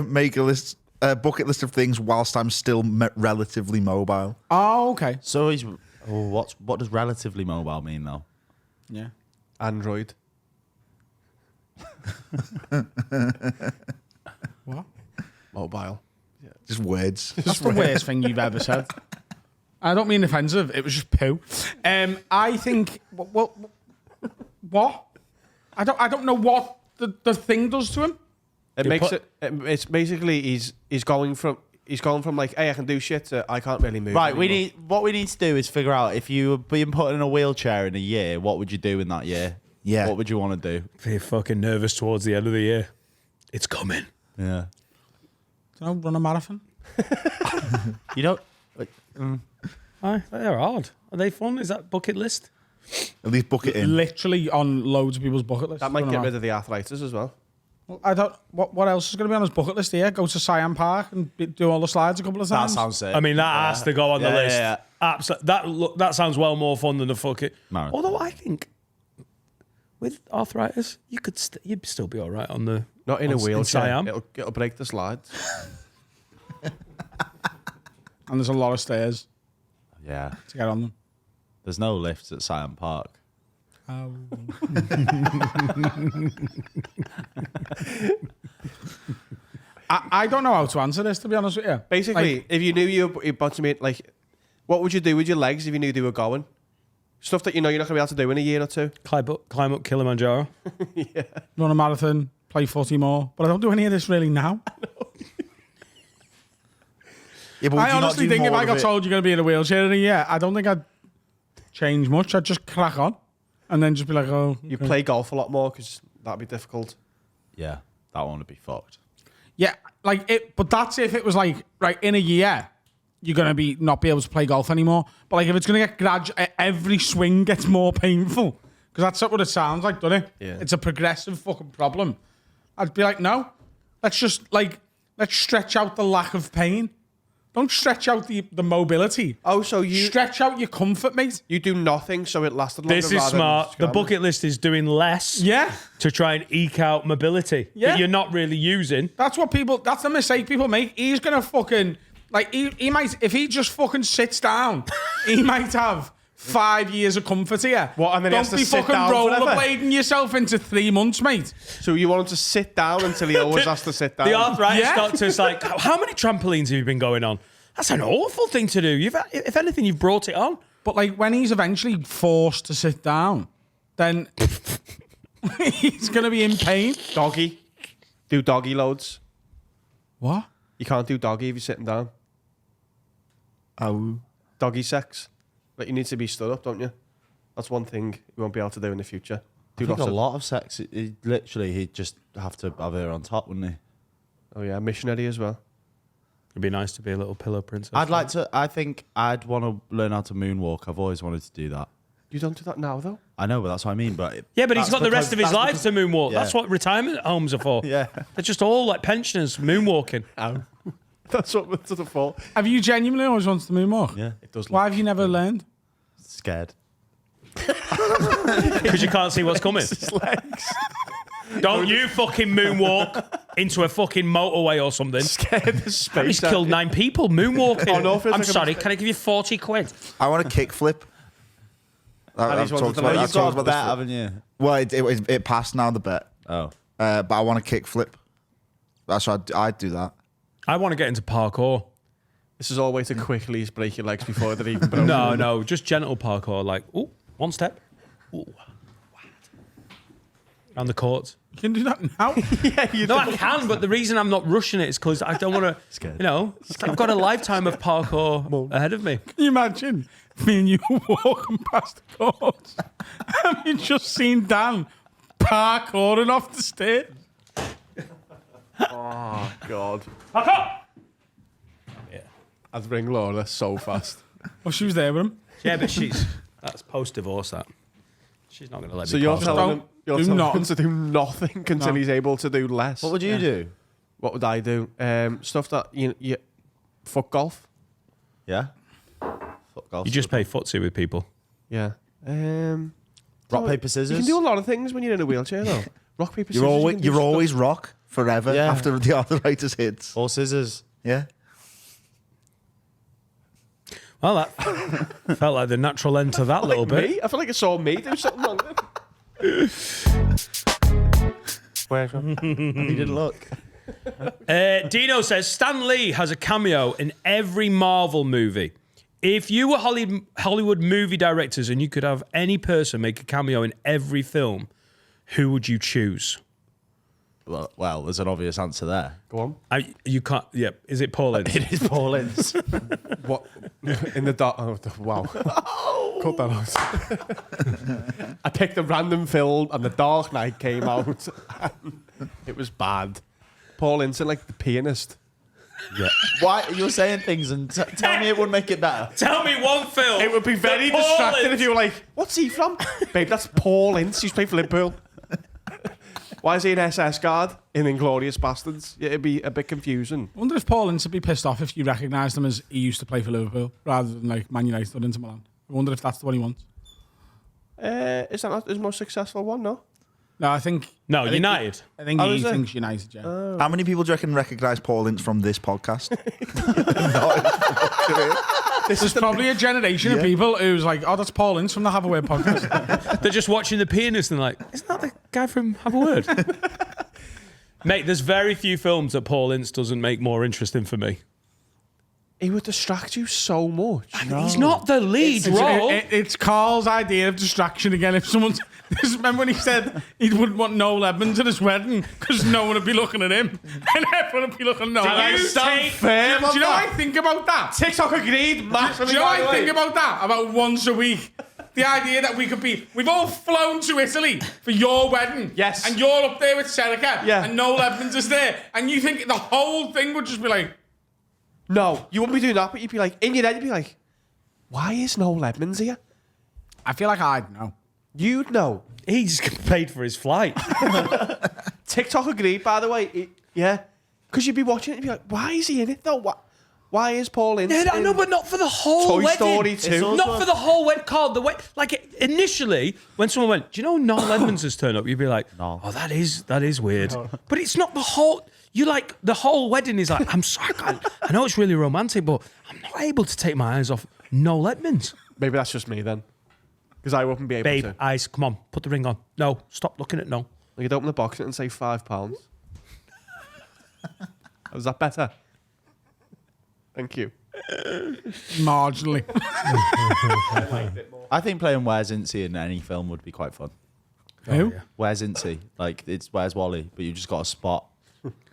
make a list, bucket list of things whilst I'm still relatively mobile. Oh, okay. So he's. What does relatively mobile mean though? Yeah. Android. What? Mobile. Just words. That's the worst thing you've ever said. I don't mean offensive. It was just poo. I think. What? I don't know what the thing does to him. It's basically he's going from like, hey, I can do shit to I can't really move. Right. anymore. What we need to do is figure out if you were being put in a wheelchair in a year, what would you do in that year? Yeah. What would you want to do? Be fucking nervous towards the end of the year. It's coming. Yeah. Don't know, run a marathon. You don't. Aye, they're hard. Are they fun? Is that bucket list? At least book it in. Literally on loads of people's bucket list. That might get rid of the arthritis as well. Well, I don't. What else is going to be on his bucket list here? Go to Siam Park and do all the slides a couple of That times. sounds sick. I mean, that has to go on the Yeah, list. yeah, That sounds well more fun than the fucking. Marathon. Although I think with arthritis, you'd still be all right on the. Not in a on- wheelchair. Siam. It'll break the slides. And there's a lot of stairs Yeah. to get on them. There's no lifts at Siam Park. Oh. I don't know how to answer this, to be honest with you. Basically, Like, if you knew you were about to meet, like, what would you do with your legs if you knew they were going? Stuff that you know you're not going to be able to do in a year or two. Climb up Kilimanjaro. run a marathon, play footy more. But I don't do any of this really now. Yeah, but would I you not honestly do think if more I of got it? told you're going to be in a wheelchair in a year, I don't think I'd change much. I'd just crack on and then just be like, oh. You okay. play golf a lot more because that'd be difficult. Yeah. That one would be fucked. Yeah, like it, but that's if it was like, right, in a year, you're going to not be able to play golf anymore. But like if it's going to get every swing gets more painful. Because that's what it sounds like, doesn't it? Yeah. It's a progressive fucking problem. I'd be like, no, let's stretch out the lack of pain. Don't stretch out the mobility. Oh, so you Stretch out your comfort, mate. you do nothing so it lasted longer. This is rather than smart. The scrambling. bucket list is doing less Yeah. to try and eke out mobility Yeah. that you're not really using. That's the mistake people make. He's gonna fucking, like, he might, if he just fucking sits down, he might have 5 years of comfort here. What, and then he Don't has to be sit fucking down forever? rollerblading yourself into 3 months, mate. So you want him to sit down until he always has to sit down. The arthritis Yeah. doctor's like, how many trampolines have you been going on? That's an awful thing to do. If anything, you've brought it on. But like when he's eventually forced to sit down, then he's gonna be in pain. Doggy. Do doggy loads. What? You can't do doggy if you're sitting down. Oh. Doggy sex. Like you need to be stood up, don't you? That's one thing you won't be able to do in the future. I Do think lots a of. lot of sex, he'd just have to have her on top, wouldn't he? Oh yeah, missionary as well. It'd be nice to be a little pillow princess. I think I'd want to learn how to moonwalk. I've always wanted to do that. You don't do that now though. I know, but that's what I mean. But Yeah, but he's that's got the rest because- of his that's life to moonwalk. Yeah. That's what retirement homes are for. Yeah. They're just all like pensioners moonwalking. That's what to the fault. Have you genuinely always wanted to moonwalk? Yeah, It does. Why have you never learned? scared. Because you can't see what's coming. Don't you fucking moonwalk into a fucking motorway or something. Scared the space. He's killed 9 people moonwalking. Oh, no, it feels I'm like a sorry, mistake. can I give you 40 quid? I want a kickflip. he's wanted to learn. I've You've talked got a about bet, this. haven't you? Well, it passed now, the bet. Oh. But I want a kickflip. That's why I'd do that. I want to get into parkour. This is all way to quickly break your legs before they're even broken. No, just gentle parkour. Like, ooh, one step. Ooh. Around the court. You can do that now. Yeah, you No, I can, but the reason I'm not rushing it is because I don't want to, Scared. you know, I've got a lifetime of parkour ahead of me. Can you imagine me and you walking past the courts and you just seen Dan parkouring off the stairs? Oh God. I'd ring Laura so fast. Oh, she was there with him. Yeah, but that's post-divorce, that. She's not going to let So me you're parkour. telling You're Do telling him nothing. to do nothing until he's able to do less. What would you do? What would I do? Stuff that you fuck golf. Yeah. Fuck golf. You just play footsie with people. Yeah. rock, paper, You scissors. can do a lot of things when you're in a wheelchair, though. Rock, paper, scissors. You're you can do always stuff. rock forever Yeah. after the arthritis hits. Or scissors. Yeah. Well, that felt like the natural end to that little bit. Me? I feel like I saw me do something wrong. Where's You didn't look. Dino says Stan Lee has a cameo in every Marvel movie. If you were Hollywood movie directors and you could have any person make a cameo in every film, who would you choose? Well, there's an obvious answer there. Go on. You can't. Yeah, is it Paul Ince? It is Paul Ince. What? In the dark. Oh, wow. Cut that out. I picked a random film and The Dark Knight came out. It was bad. Paul Ince, like the pianist. Yeah. Why you're saying things and tell me it would make it better? Tell me one film. It would be very that Paul distracting Ince- if you were like, what's he from? Babe, that's Paul Ince. He's played for Liverpool. Why is he an SS guard in Inglourious Bastards? It'd be a bit confusing. I wonder if Paul Ince would be pissed off if you recognised him as he used to play for Liverpool rather than like Man United or Inter Milan. I wonder if that's the one he wants. Is that not his most successful one, no? No, I think. No, I think United. I think Oh, he is it? thinks United, yeah. How many people do you reckon recognise Paul Ince from this podcast? There's probably a generation of people who's like, oh, that's Paul Ince from the Have a Word podcast. They're just watching The Pianist and like, isn't that the guy from Have a Word? Mate, there's very few films that Paul Ince doesn't make more interesting for me. He would distract you so much. He's not the lead role. It's Carl's idea of distraction again. If someone's. Remember when he said he wouldn't want Noel Edmonds at his wedding because no one would be looking at him and everyone would be looking at Noel. you Edmonds. take- Fair Do you know what I think about that? TikTok agreed massively. Do you know by what the I way. think about that? About once a week. The idea that we could be, we've all flown to Italy for your wedding. Yes. And you're up there with Serica. Yeah. And Noel Edmonds is there. And you think the whole thing would just be like, No, you wouldn't be doing that, but you'd be like, in your head, you'd be like, why is Noel Edmonds here? I feel like I'd know. You'd know. He's paid for his flight. TikTok agreed, by the way. Yeah. Because you'd be watching it and you'd be like, why is he in it though? Why is Paul Ince Yeah, I in know, but not for the whole Toy wedding. Story 2? Not for the whole wedding. Carl, the way, like initially, when someone went, "Do you know Noel Edmonds has turned up?" You'd be like, No. "Oh, that is weird." But it's not the whole. You like the whole wedding is like, I'm sorry, I know it's really romantic, but I'm not able to take my eyes off Noel Edmonds. Maybe that's just me then. Because I wouldn't be able Babe, to. eyes, come on, put the ring on. No, stop looking at no. I could open the box and say £5. Is that better? Thank you. Marginally. I think playing Where's Incy in any film would be quite fun. Who? Where's Incy? Like, it's Where's Wally, but you just got to spot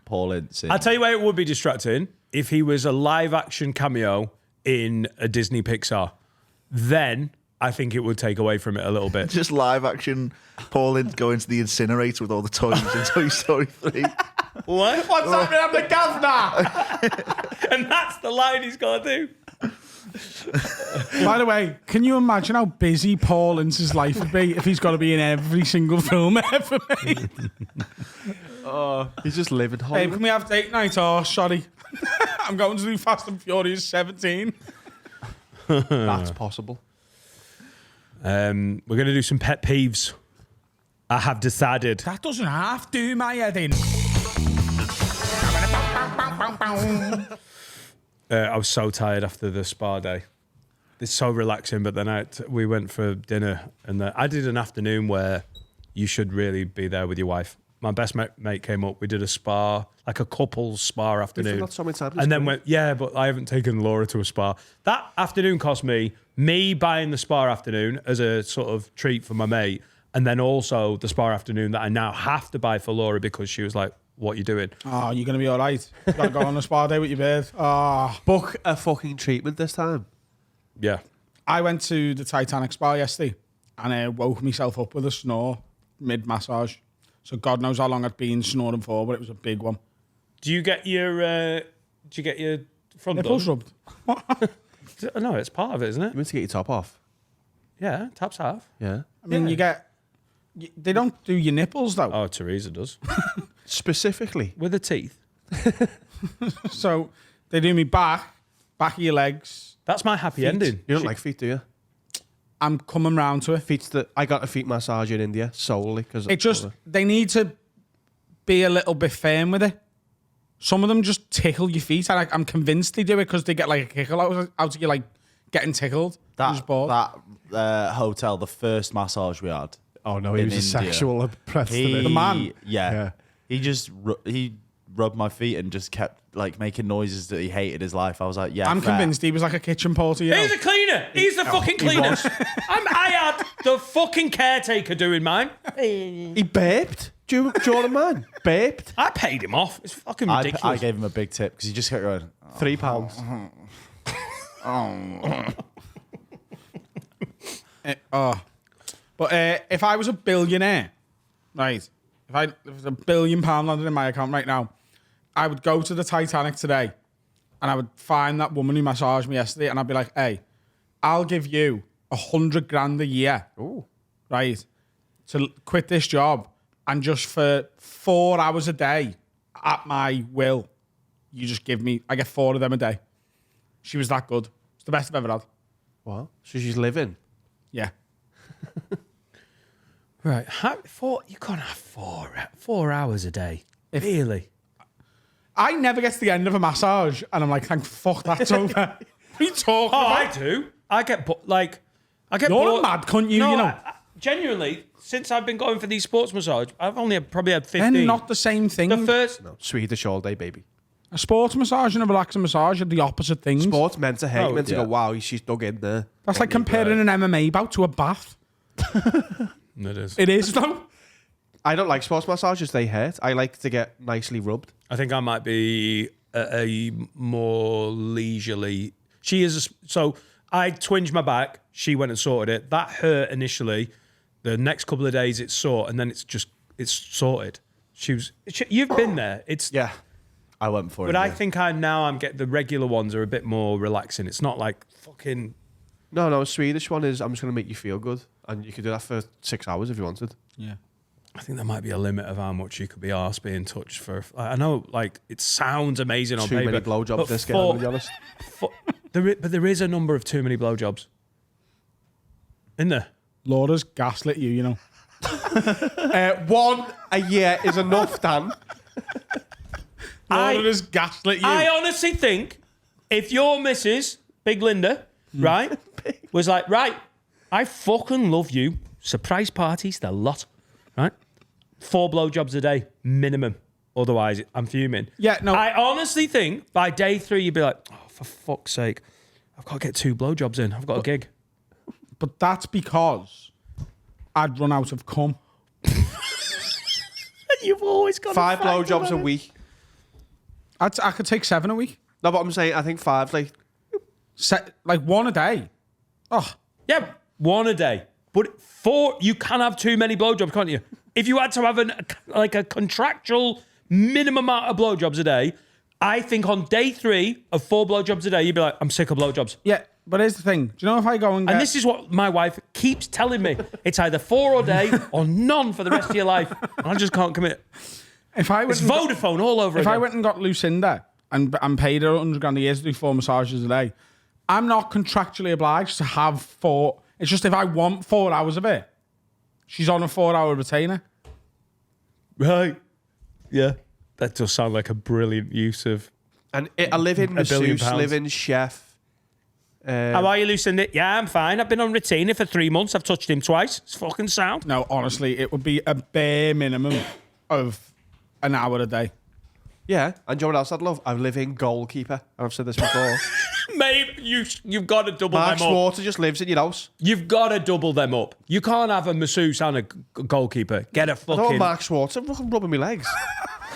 Paul Ince. I'll tell you where it would be distracting if he was a live action cameo in a Disney Pixar. Then I think it would take away from it a little bit. Just live action Paul Ince going to the incinerator with all the toys in Toy Story 3. What? What's happening? I'm the governor! And that's the line he's got to do. By the way, can you imagine how busy Paul Ince's life would be if he's got to be in every single film ever made? He's just living Hey, Hollywood. can we have date night? Oh, sorry. I'm going to do Fast and Furious 17. That's possible. We're going to do some pet peeves. I have decided. That doesn't have to, my head in. I was so tired after the spa day. It's so relaxing, but then we went for dinner, and I did an afternoon where you should really be there with your wife. My best mate came up. We did a spa, like a couple's spa afternoon. That's so many times. And then went, yeah, but I haven't taken Laura to a spa. That afternoon cost me buying the spa afternoon as a sort of treat for my mate, and then also the spa afternoon that I now have to buy for Laura because she was like, what are you doing? Oh, you're going to be all right. You got to go on a spa day with your bird. Oh. book a fucking treatment this time. Yeah. I went to the Titanic spa yesterday and I woke myself up with a snore mid-massage. So God knows how long I'd been snoring for, but it was a big one. Do you get your front Nipples done? rubbed. No, it's part of it, isn't it? You meant to get your top off. Yeah, taps half. Yeah. I mean, you get They don't do your nipples though. Oh, Teresa does. Specifically. With her teeth. So they do me back of your legs. That's my happy ending. You don't like feet, do you? I'm coming round to it. I got a feet massage in India solely because It just, they need to be a little bit firm with it. Some of them just tickle your feet. And I'm convinced they do it because they get like a kickle out of you, like getting tickled. I'm just bored. That hotel, the first massage we had. Oh no, he in was a India. sexual oppressed. The man? Yeah. He just he rubbed my feet and just kept like making noises that he hated his life. I was like, yeah, I'm fair. convinced he was like a kitchen porter. You know? He's a cleaner. He's the fucking cleaner. I had the fucking caretaker doing mine. He burped. Do you want a man? Burped. I paid him off. It's fucking I ridiculous. gave him a big tip because he just kept going. £3. But if I was a billionaire, right? If there was £1 billion landed in my account right now, I would go to the Titanic today, and I would find that woman who massaged me yesterday, and I'd be like, "Hey, I'll give you 100 grand a year, right, to quit this job, and just for 4 hours a day, at my will, you just give me. I get 4 of them a day." She was that good. It's the best I've ever had. What? So she's living. Yeah. Right. You can't have 4 hours a day. Really? I never get to the end of a massage, and I'm like, "Thank fuck that's over." What are you talking Oh, about? I do. I get You're bored. a mad cunt, you No, know. genuinely, since I've been going for these sports massage, I've only probably had 15. They're not the same thing. The first. No, Swedish all day, baby. A sports massage and a relaxing massage are the opposite things. Sports meant to hate, Oh, meant to yeah. go, wow, she's dug in there. That's like comparing an MMA bout to a bath. It is. It is, though. I don't like sports massages, they hurt. I like to get nicely rubbed. I think I might be a more leisurely. She is. So I twinged my back. She went and sorted it. That hurt initially. The next couple of days it's sore, and then it's sorted. You've been there. It's Yeah, I went for it. But I think I'm getting the regular ones are a bit more relaxing. It's not like fucking. No, Swedish one is, I'm just going to make you feel good. And you could do that for 6 hours if you wanted. Yeah. I think there might be a limit of how much you could be arsed being touched for. I know, like it sounds amazing on Too paper. many blowjobs but this girl, to be honest. But there is a number of too many blowjobs. Isn't there? Laura's gaslit you, you know. 1 a year is enough, Dan. Laura's gaslit you. I honestly think if your missus, Big Linda, right, was like, right, I fucking love you. Surprise parties, the lot, right? 4 blowjobs a day, minimum. Otherwise, I'm fuming. Yeah, no. I honestly think by day 3, you'd be like, oh, for fuck's sake, I've got to get 2 blowjobs in. I've got a gig. But that's because I'd run out of cum. You've always got 5 blowjobs a week. I could take 7 a week. No, but I'm saying, I think 5, like, Like 1 a day. Oh, Yeah, 1 a day. But 4, you can have too many blowjobs, can't you? If you had to have a contractual minimum amount of blowjobs a day, I think on day 3 of 4 blowjobs a day, you'd be like, I'm sick of blowjobs. yeah. But here's the thing. Do you know if I go and get... And this is what my wife keeps telling me. It's either 4 a day or none for the rest of your life. And I just can't commit. if I went It's Vodafone all over If again. I went and got Lucinda and paid her 100 grand a year to do 4 massages a day, I'm not contractually obliged to have 4. It's just if I want 4 hours of it, she's on a 4-hour retainer. Right. Yeah. That does sound like a brilliant use of... and a living £1 billion. masseuse, living chef. How are you, Lucinda? Yeah, I'm fine. I've been on retainer for 3 months. I've touched him twice. It's fucking sound. No, honestly, it would be a bare minimum of an hour a day. Yeah, and do you know what else I'd love? A living goalkeeper. I've said this before. Mate, you've got to double Mark them up. Schwarzer just lives in your house. You've got to double them up. You can't have a masseuse and a goalkeeper. Get a I don't want fucking... Mark Schwarzer fucking rubbing my legs.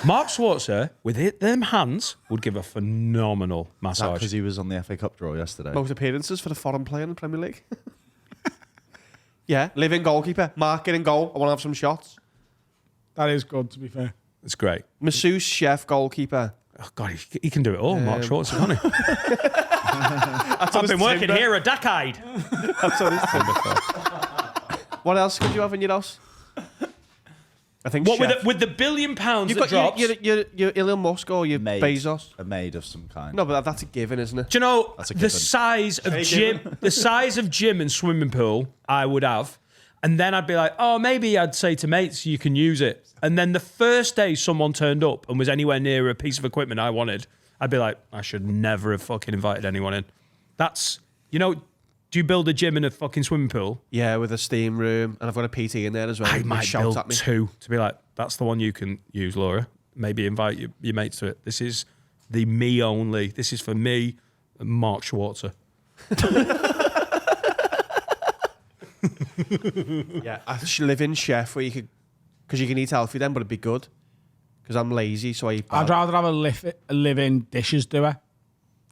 Mark Schwarzer, with them hands, would give a phenomenal massage. because he was on the FA Cup draw yesterday. Most appearances for the foreign player in the Premier League. Yeah, living goalkeeper. Mark in goal. I want to have some shots. That is good, to be fair. It's great. Masseuse, chef, goalkeeper. Oh, God, he can do it all, Mark Schwarzer, can't he? I've been working here a decade. What else could you have in your house? I think What chef. with the £1 billion You've that got drops? your Elon Musk or your Maid. Bezos. A maid of some kind. No, but that's a given, isn't it? Do you know That's a the given. size of Hey, gym? given. The size of gym and swimming pool I would have, and then I'd be like, oh, maybe I'd say to mates, you can use it. And then the first day someone turned up and was anywhere near a piece of equipment I wanted, I'd be like, I should never have fucking invited anyone in. That's, you know, do you build a gym in a fucking swimming pool? Yeah, with a steam room, and I've got a PT in there as well. I He might shouts build at me. 2 to be like, that's the one you can use, Laura. Maybe invite your mates to it. This is the me only. This is for me and Mark Schwarzer. Yeah, a live-in chef where you could, because you can eat healthy then, but it'd be good. Because I'm lazy, so I eat I'd bad. rather have a live-in dishes doer.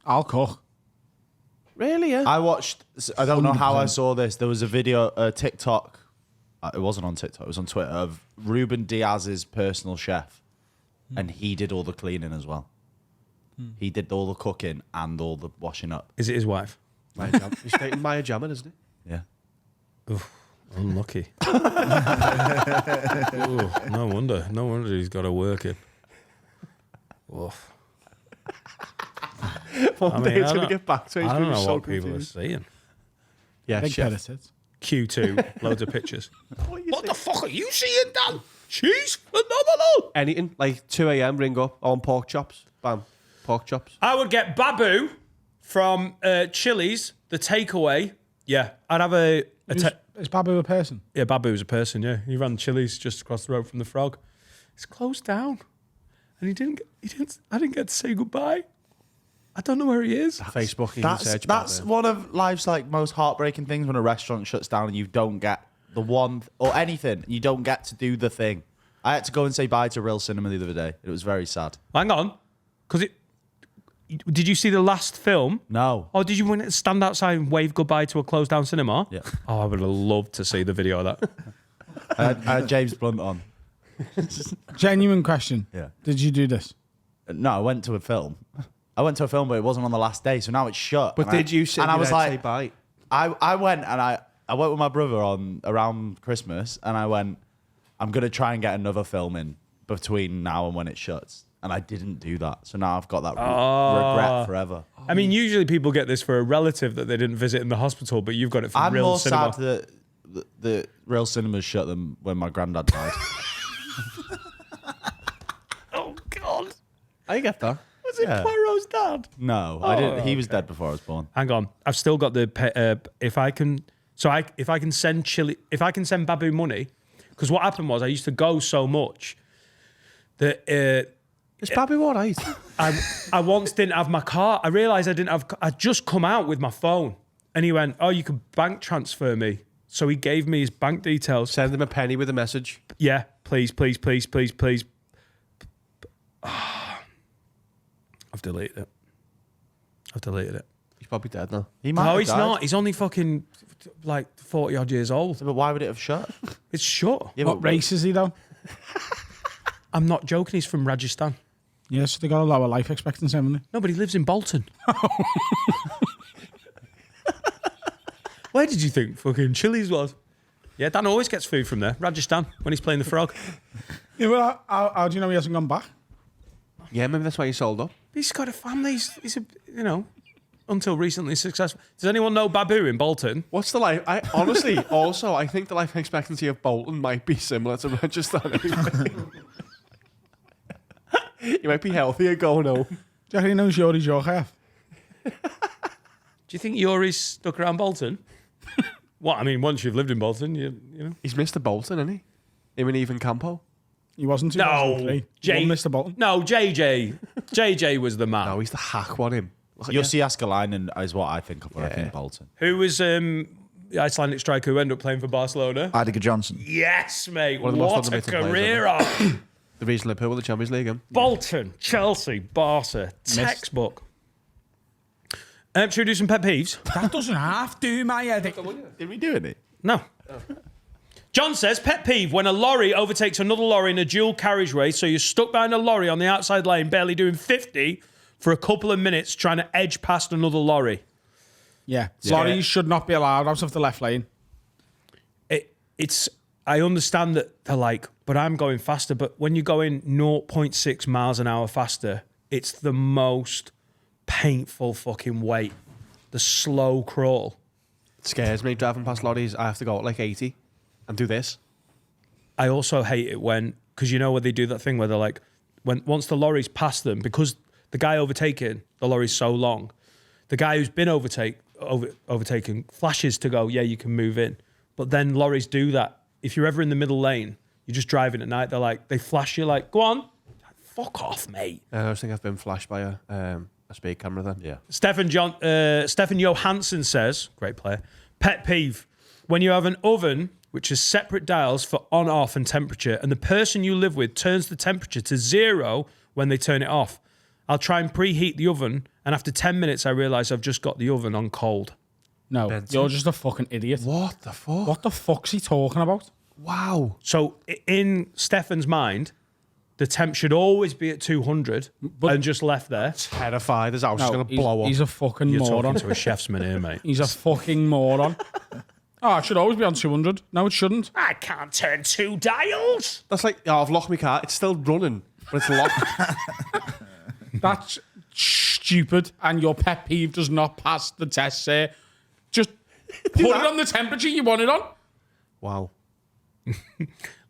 I'll cook. Really, yeah. I watched. I don't know how I 100%. saw this. There was a video, TikTok. It wasn't on TikTok. It was on Twitter of Ruben Diaz's personal chef, and he did all the cleaning as well. He did all the cooking and all the washing up. Is it his wife? He's dating Maya Jama, isn't he? Yeah. Unlucky. Ooh, no wonder. No wonder he's got to work it. Oof. One day mean, it's I going to don't- get back to. He's I gonna don't be know so what people are confused. saying. Yeah, Big chef. pair of tits. Q2, loads of pictures. What the fuck are you seeing, Dan? She's phenomenal. Anything like 2 a.m. ring up on pork chops. Bam, pork chops. I would get Babu from Chili's, the takeaway. Yeah, I'd have a Is Babu a person? yeah. Babu's a person. Yeah, he ran Chili's just across the road from the Frog. It's closed down, and he didn't. I didn't get to say goodbye. I don't know where he is. Facebook, you can search That's back one of life's like most heartbreaking things when a restaurant shuts down and you don't get the one or anything. You don't get to do the thing. I had to go and say bye to Real Cinema the other day. It was very sad. Hang on, because did you see the last film? No. Or did you want to stand outside and wave goodbye to a closed down cinema? Yeah. Oh, I would have loved to see the video of that. I had James Blunt on. Genuine question. Yeah. Did you do this? No, I went to a film. But it wasn't on the last day, so now it's shut. But And did you sit And I was there and say like, bye? I went and I went with my brother on around Christmas, and I went, I'm gonna try and get another film in between now and when it shuts, and I didn't do that. So now I've got that regret forever. I mean, usually people get this for a relative that they didn't visit in the hospital, but you've got it from I'm real more cinema. sad that the Real Cinemas shut than when my granddad died. Oh God, I get that. was it Yeah. Poirot's dad? No, I didn't. He was dead before I was born. Hang on, I've still got the if I can. So if I can send Babu money, because what happened was I used to go so much that Is Babu all right? I once didn't have my card. I realised I didn't have. I'd just come out with my phone, and he went, "Oh, you could bank transfer me." So he gave me his bank details. Send him a penny with a message. Yeah, please. I've deleted it. He's probably dead now. He might No, have he's died. not. He's only fucking like 40 odd years old. But why would it have shut? It's shut. Yeah, What race is he though? I'm not joking. He's from Rajasthan. Yes, they got a lower life expectancy, haven't they? No, but he lives in Bolton. Where did you think fucking Chili's was? Yeah, Dan always gets food from there. Rajasthan, when he's playing the Frog. Yeah, well, how do you know he hasn't gone back? Yeah, maybe that's why he sold up. He's got a family. He's a, until recently successful. Does anyone know Babu in Bolton? What's the life? I honestly, also, I think the life expectancy of Bolton might be similar to Rajasthan. Anyway. You might be healthier going home. Do you reckon he knows Yuri's your half? Do you think Yuri's stuck around Bolton? What? I mean, once you've lived in Bolton, you know. He's Mr. Bolton, isn't he? Him and Even Campo. He wasn't. No, 2003. Jay, Won Mr. Bolton. No, JJ. JJ was the man. No, he's the hack one, him. Look at Jussi Askelainen is what I think of when I think Bolton. Who was the Icelandic striker who ended up playing for Barcelona? Idiger Johnson. Yes, mate. One of the most What a underrated players career arc. the reason Liverpool won the Champions League. Him. Bolton, Chelsea, Barca. Textbook. Should we do some pet peeves? That doesn't have to, my head. Did we do it? No. John says, pet peeve, when a lorry overtakes another lorry in a dual carriageway, so you're stuck behind a lorry on the outside lane, barely doing 50 for a couple of minutes, trying to edge past another lorry. Yeah. Lorries should not be allowed out of the left lane. I understand that they're like but I'm going faster. But when you're going 0.6 miles an hour faster, it's the most painful fucking wait. The slow crawl. It scares me driving past lorries. I have to go at like 80 and do this. I also hate it when, because you know where they do that thing where they're like, once the lorry's past them, because the guy overtaking the lorry's so long, the guy who's been overtaken flashes to go, yeah, you can move in. But then lorries do that. If you're ever in the middle lane, you're just driving at night, they flash you like, go on. Fuck off, mate. I think I've been flashed by a speed camera then. Yeah. Stefan Johansson says, great player, pet peeve, when you have an oven which has separate dials for on, off and temperature, and the person you live with turns the temperature to 0 when they turn it off. I'll try and preheat the oven, and after 10 minutes I realise I've just got the oven on cold. No, Benson. you're just a fucking idiot. What the fuck? What the fuck's he talking about? Wow. So in Stefan's mind, the temp should always be at 200 and just left there. Terrified. His house is No, going to blow up. he's a fucking You're moron. talking to a chef's man here, mate. He's a fucking moron. Oh, it should always be on 200. No, it shouldn't. I can't turn 2 dials. That's like, I've locked my car. It's still running, but it's locked. That's stupid, and your pet peeve does not pass the test, sir. Just put it on the temperature you want it on. Wow.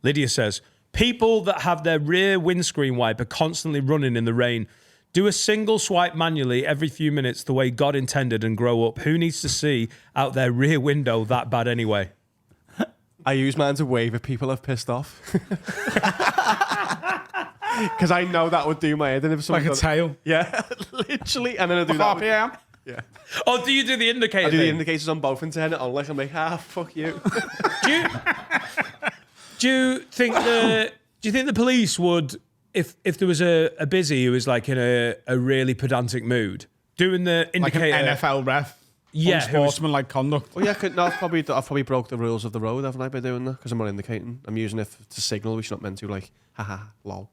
Lydia says, people that have their rear windscreen wiper constantly running in the rain, do a single swipe manually every few minutes the way God intended and grow up. Who needs to see out their rear window that bad anyway? I use mine to wave if people have pissed off. Because I know that would do my head. And if Like a someone tail. Yeah, literally. And then I do that. with- RPM. Yeah. Oh, do you do the indicator I do the thing? indicators on both and turn it on like I'm like, fuck you. Do you think the police would, if there was a busy who was like in a really pedantic mood, doing the Like an indicator? NFL ref. Yeah, who was- Unsportsmanlike conduct. Well, yeah, I've probably broke the rules of the road, haven't I, by doing that? Because I'm not indicating. I'm using it to signal, which you're not meant to, like, haha, lol.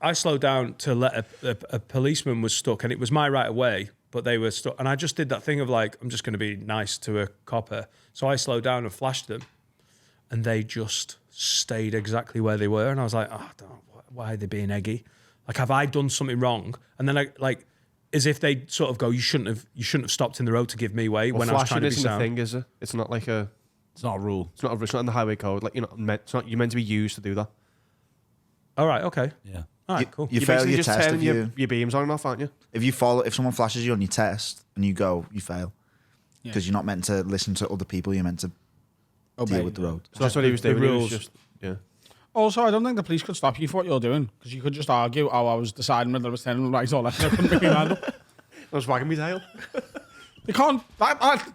I slowed down to let a policeman was stuck, and it was my right of way, but they were stuck. And I just did that thing of like, I'm just going to be nice to a copper. So I slowed down and flashed them, and they just stayed exactly where they were. And I was like, oh, why are they being eggy? Like, have I done something wrong? And then like, as if they sort of go, you shouldn't have stopped in the road to give me way when I was trying to be isn't a sound. thing, is it? It's not like a. It's not a rule. It's not in the highway code. Like you're meant to be used to do that. All right, okay, Yeah. all right, cool. You You're fail basically your just test turning if your beams on and off, aren't you? if someone flashes you on your test and you go, you fail because you're not meant to listen to other people. You're meant to deal with the road. So that's what he was the doing. He was rules. just yeah. Also, I don't think the police could stop you for what you're doing, because you could just argue, oh, I was deciding whether I was turning right or left. I couldn't make my mind up. I was wagging my tail. They can't.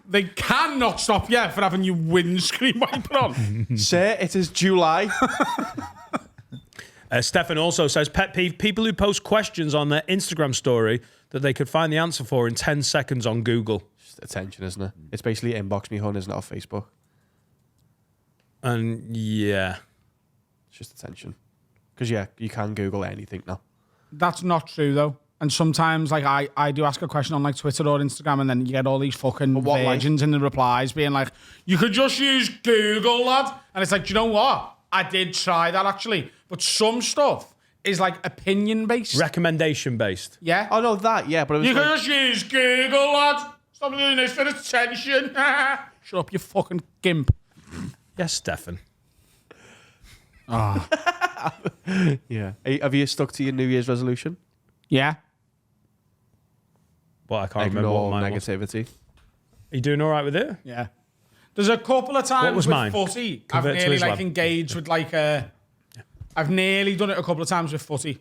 They cannot stop you for having your windscreen wiper on. Sir, it is July. Stefan also says, pet peeve, people who post questions on their Instagram story that they could find the answer for in 10 seconds on Google. Just attention, isn't it? It's basically inbox me, hun, isn't it, off Facebook? And yeah. It's just attention. Because, yeah, you can Google anything now. That's not true, though. And sometimes, like, I do ask a question on, like, Twitter or Instagram, and then you get all these fucking what, like? virgins in the replies being like, you could just use Google, lad. And it's like, do you know what? I did try that, actually. But some stuff is, like, opinion-based. Recommendation based. Yeah? Oh, no, that, yeah, but it was You like, can just use Google, lad. Stop doing this for attention. Shut up, you fucking gimp. Yes, Stefan. yeah. Have you stuck to your New Year's resolution? Yeah? Well, I can't remember what Ignore mine was. negativity. Are you doing all right with it? Yeah. There's a couple of times was with mine? footy, Convert I've to nearly Islam. like engaged with like I've nearly done it a couple of times with footy,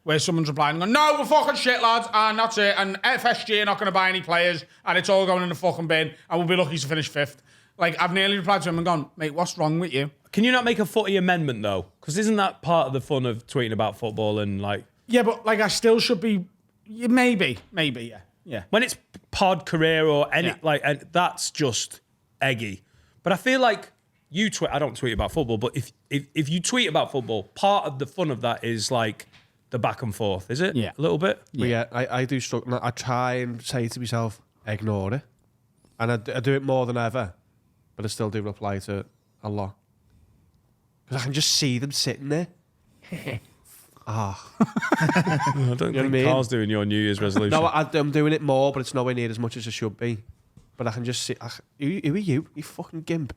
where someone's replying and going, no, we're fucking shit, lads, and that's it, and FSG are not going to buy any players, and it's all going in the fucking bin, and we'll be lucky to finish 5th. Like, I've nearly replied to him and gone, mate, what's wrong with you? Can you not make a footy amendment, though? Because isn't that part of the fun of tweeting about football and, like, Yeah, but like I still should be, maybe, yeah. when it's pod career or any, Yeah. like, and that's just eggy. But I feel like you tweet, I don't tweet about football, but if you tweet about football, part of the fun of that is, like, the back and forth, is it? Yeah. A little bit? But yeah, I do struggle. I try and say to myself, ignore it. And I do it more than ever. But I still do reply to a lot. Because I can just see them sitting there. I don't think what I mean? Carl's doing your New Year's resolution. No, I'm doing it more, but it's nowhere near as much as it should be. But I can just see. Who are you? You fucking gimp.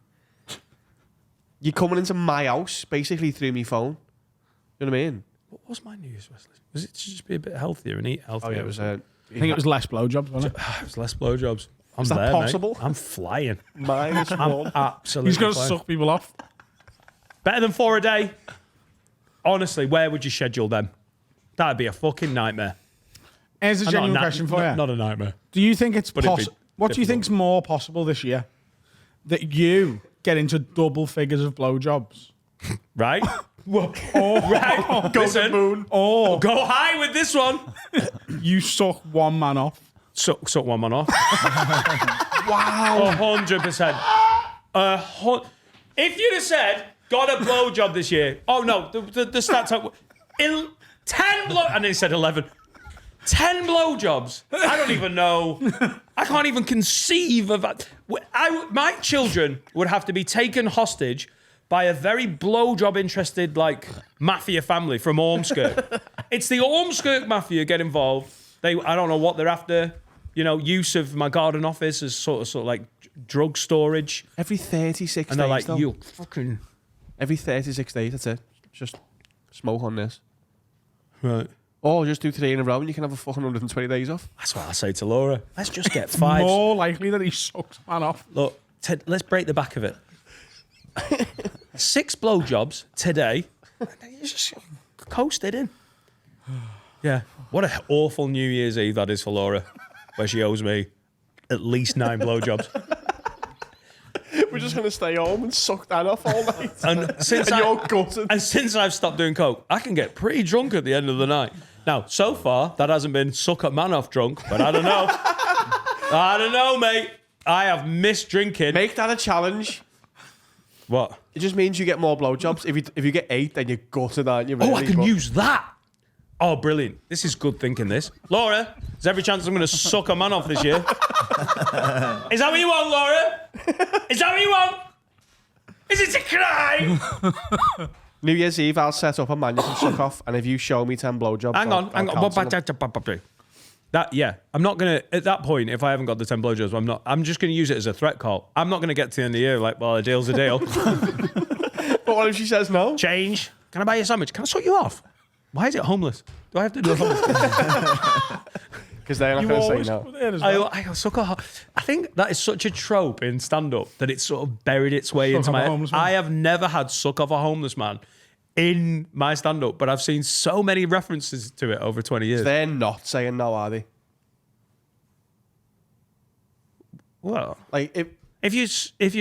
You're coming into my house basically through my phone. You know what I mean? What was my New Year's resolution? Was it to just be a bit healthier and eat healthier? Oh yeah, it was. I think it was less blowjobs, wasn't it? It was less blowjobs. I'm Is that there, possible? Mate. I'm flying. minus I'm one. absolutely He's going to flying. suck people off. Better than 4 a day. Honestly, where would you schedule them? That'd be a fucking nightmare. Here's a genuine question for you. Not a nightmare. Do you think it's But it'd be possible? What do you difficult. think's more possible this year? That you get into double figures of blowjobs? Right? Right. Go Listen, to the moon. Or go high with this one. you suck one man off? Suck one man off. Wow. 100%. If you'd have said, got a blowjob this year. Oh, no. The stats are 10 blow... And then he said 11. 10 blowjobs. I don't even know. I can't even conceive of that. My children would have to be taken hostage by a very blowjob interested, like, mafia family from Ormskirk. It's the Ormskirk mafia get involved. I don't know what they're after. You know, use of my garden office as sort of like drug storage. Every 36 And they're days, like, though. you fucking... Every 36 days, that's it. Just smoke on this. Right. Or just do 3 in a row and you can have a fucking 120 days off. That's what I say to Laura. Let's just get 5. More likely that he sucks man off. Look, Ted, let's break the back of it. 6 blowjobs today. And then you just coasted in. Yeah. What an awful New Year's Eve that is for Laura, where she owes me at least 9 blowjobs. We're just going to stay home and suck that off all night. And since And you're gutted. And since I've stopped doing coke, I can get pretty drunk at the end of the night. Now, so far, that hasn't been suck up man off drunk, but I don't know. I don't know, mate. I have missed drinking. Make that a challenge. What? It just means you get more blowjobs. If you get 8, then you're gutted, aren't you? Oh, I really? can But- use that. Oh, brilliant. This is good thinking, this. Laura, there's every chance I'm going to suck a man off this year. Is that what you want, Laura? Is that what you want? Is it a crime? New Year's Eve, I'll set up a man you can suck off, and if you show me 10 blowjobs, Hang on. I'll cancel them. That, yeah. I'm not going to, at that point, if I haven't got the 10 blowjobs, I'm just going to use it as a threat call. I'm not going to get to the end of the year like, well, a deal's a deal. But what if she says no? Change. Can I buy you a sandwich? Can I suck you off? Why is it homeless? Do I have to do a homeless? Because they're not You going to always say put no. it in as well. I suck off. I think that is such a trope in stand-up that it's sort of buried its way Suck into off my a head. homeless man. I have never had suck off a homeless man in my stand-up, but I've seen so many references to it over 20 years. They're not saying no, are they? Well, Like, if you're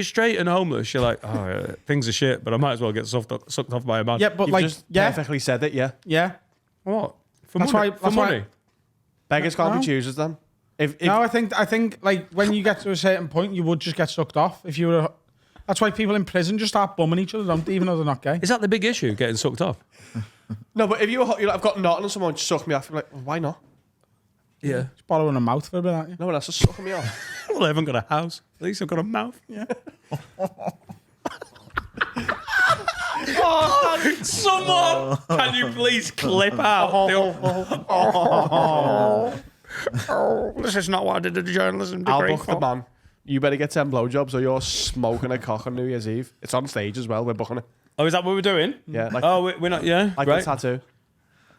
straight and homeless, you're like, oh, yeah, things are shit, but I might as well get sucked off by a man. Yeah, but you've like, just yeah, perfectly said it, yeah. yeah. What? For That's money? why- For that's why- money? Beggars can't No. be choosers, then. If No, I think like when you get to a certain point, you would just get sucked off. If you were, that's why people in prison just start bumming each other, don't they, even though they're not gay. Is that the big issue, getting sucked off? No, but if you're like, I've got nothing and someone suck me off, you're like, well, why not? Yeah. Just borrowing a mouth for a bit, aren't you? No one else is sucking me off. Well, I haven't got a house. At least I've got a mouth. Yeah. Oh, someone, can you please clip out? This is not what I did a journalism I'll degree book the man. You better get 10 blowjobs or you're smoking a cock on New Year's Eve. It's on stage as well. We're booking it. Oh, is that what we're doing? Yeah, like, Oh, we're not. Yeah, like right. a tattoo.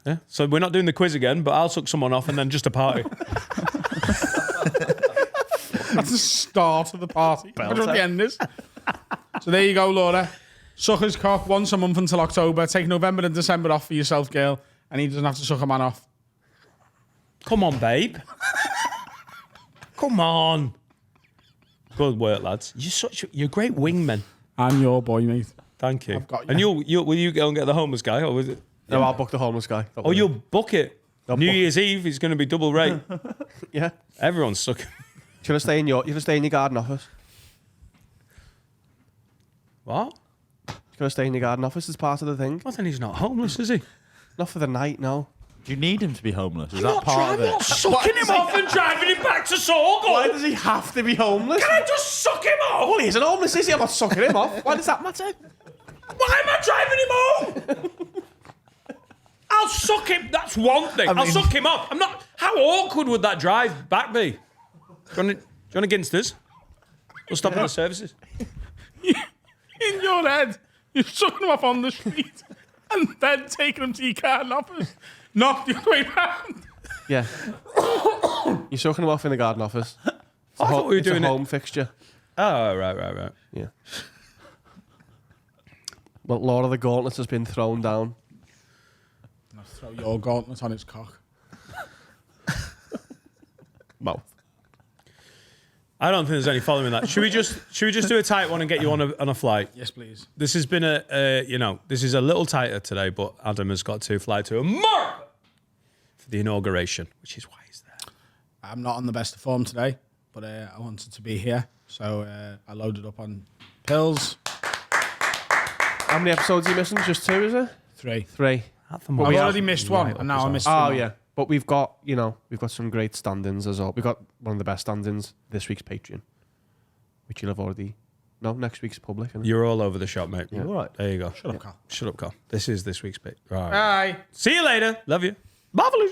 Yeah. So we're not doing the quiz again, but I'll suck someone off and then just a party. That's the start of the party. I don't know what the Belter. end is. So there you go, Laura. Suck his cock once a month until October. Take November and December off for yourself, girl, and he doesn't have to suck a man off. Come on, babe. Come on. Good work, lads. You're great wingmen. I'm your boy, mate. Thank you. I've got you. And will you go and get the homeless guy, or was it? No, I'll book the homeless guy. Don't Oh, worry. you'll book it. I'll New book- Year's Eve is going to be double rate. Yeah. Everyone's sucking. Should I stay in your garden office? What? Should I stay in your garden office as part of the thing? Well, then he's not homeless, is he? Not for the night, no. Do you need him to be homeless? Is that part of I'm not it? sucking him off and driving him back to Sorghum. Why does he have to be homeless? Can I just suck him off? Well, he isn't homeless, is he? I'm not sucking him off. Why does that matter? Why am I driving him home? I'll suck him. That's one thing. I'll suck him off. I'm not. How awkward would that drive back be? Do you want to Ginsters? We'll stop at the services. In your head, you're sucking them off on the street and then taking them to your garden office. Not the other way round. Yeah. You're sucking them off in the garden office. I thought we were doing a it. home fixture. Oh, right. Yeah. Well, Lord of the Gauntlet has been thrown down. I'll throw your gauntlet on its cock. Mouth. I don't think there's any following that. Should we just do a tight one and get you on a flight? Yes, please. This has been this is a little tighter today, but Adam has got to fly to America for the inauguration, which is why he's there. I'm not on the best of form today, but I wanted to be here, so I loaded up on pills. How many episodes are you missing? Just 2, is it? 3. 3. I've already missed one, and now I missed Oh, one. yeah. But we've got some great stand-ins as well. We've got one of the best stand-ins this week's Patreon, which you'll have already... No, next week's public. Isn't it? You're all over the shop, mate. Yeah. All right. There you go. Shut up, Carl. Shut up, Carl. This is this week's bit. All right. Bye. See you later. Love you. Marvelous.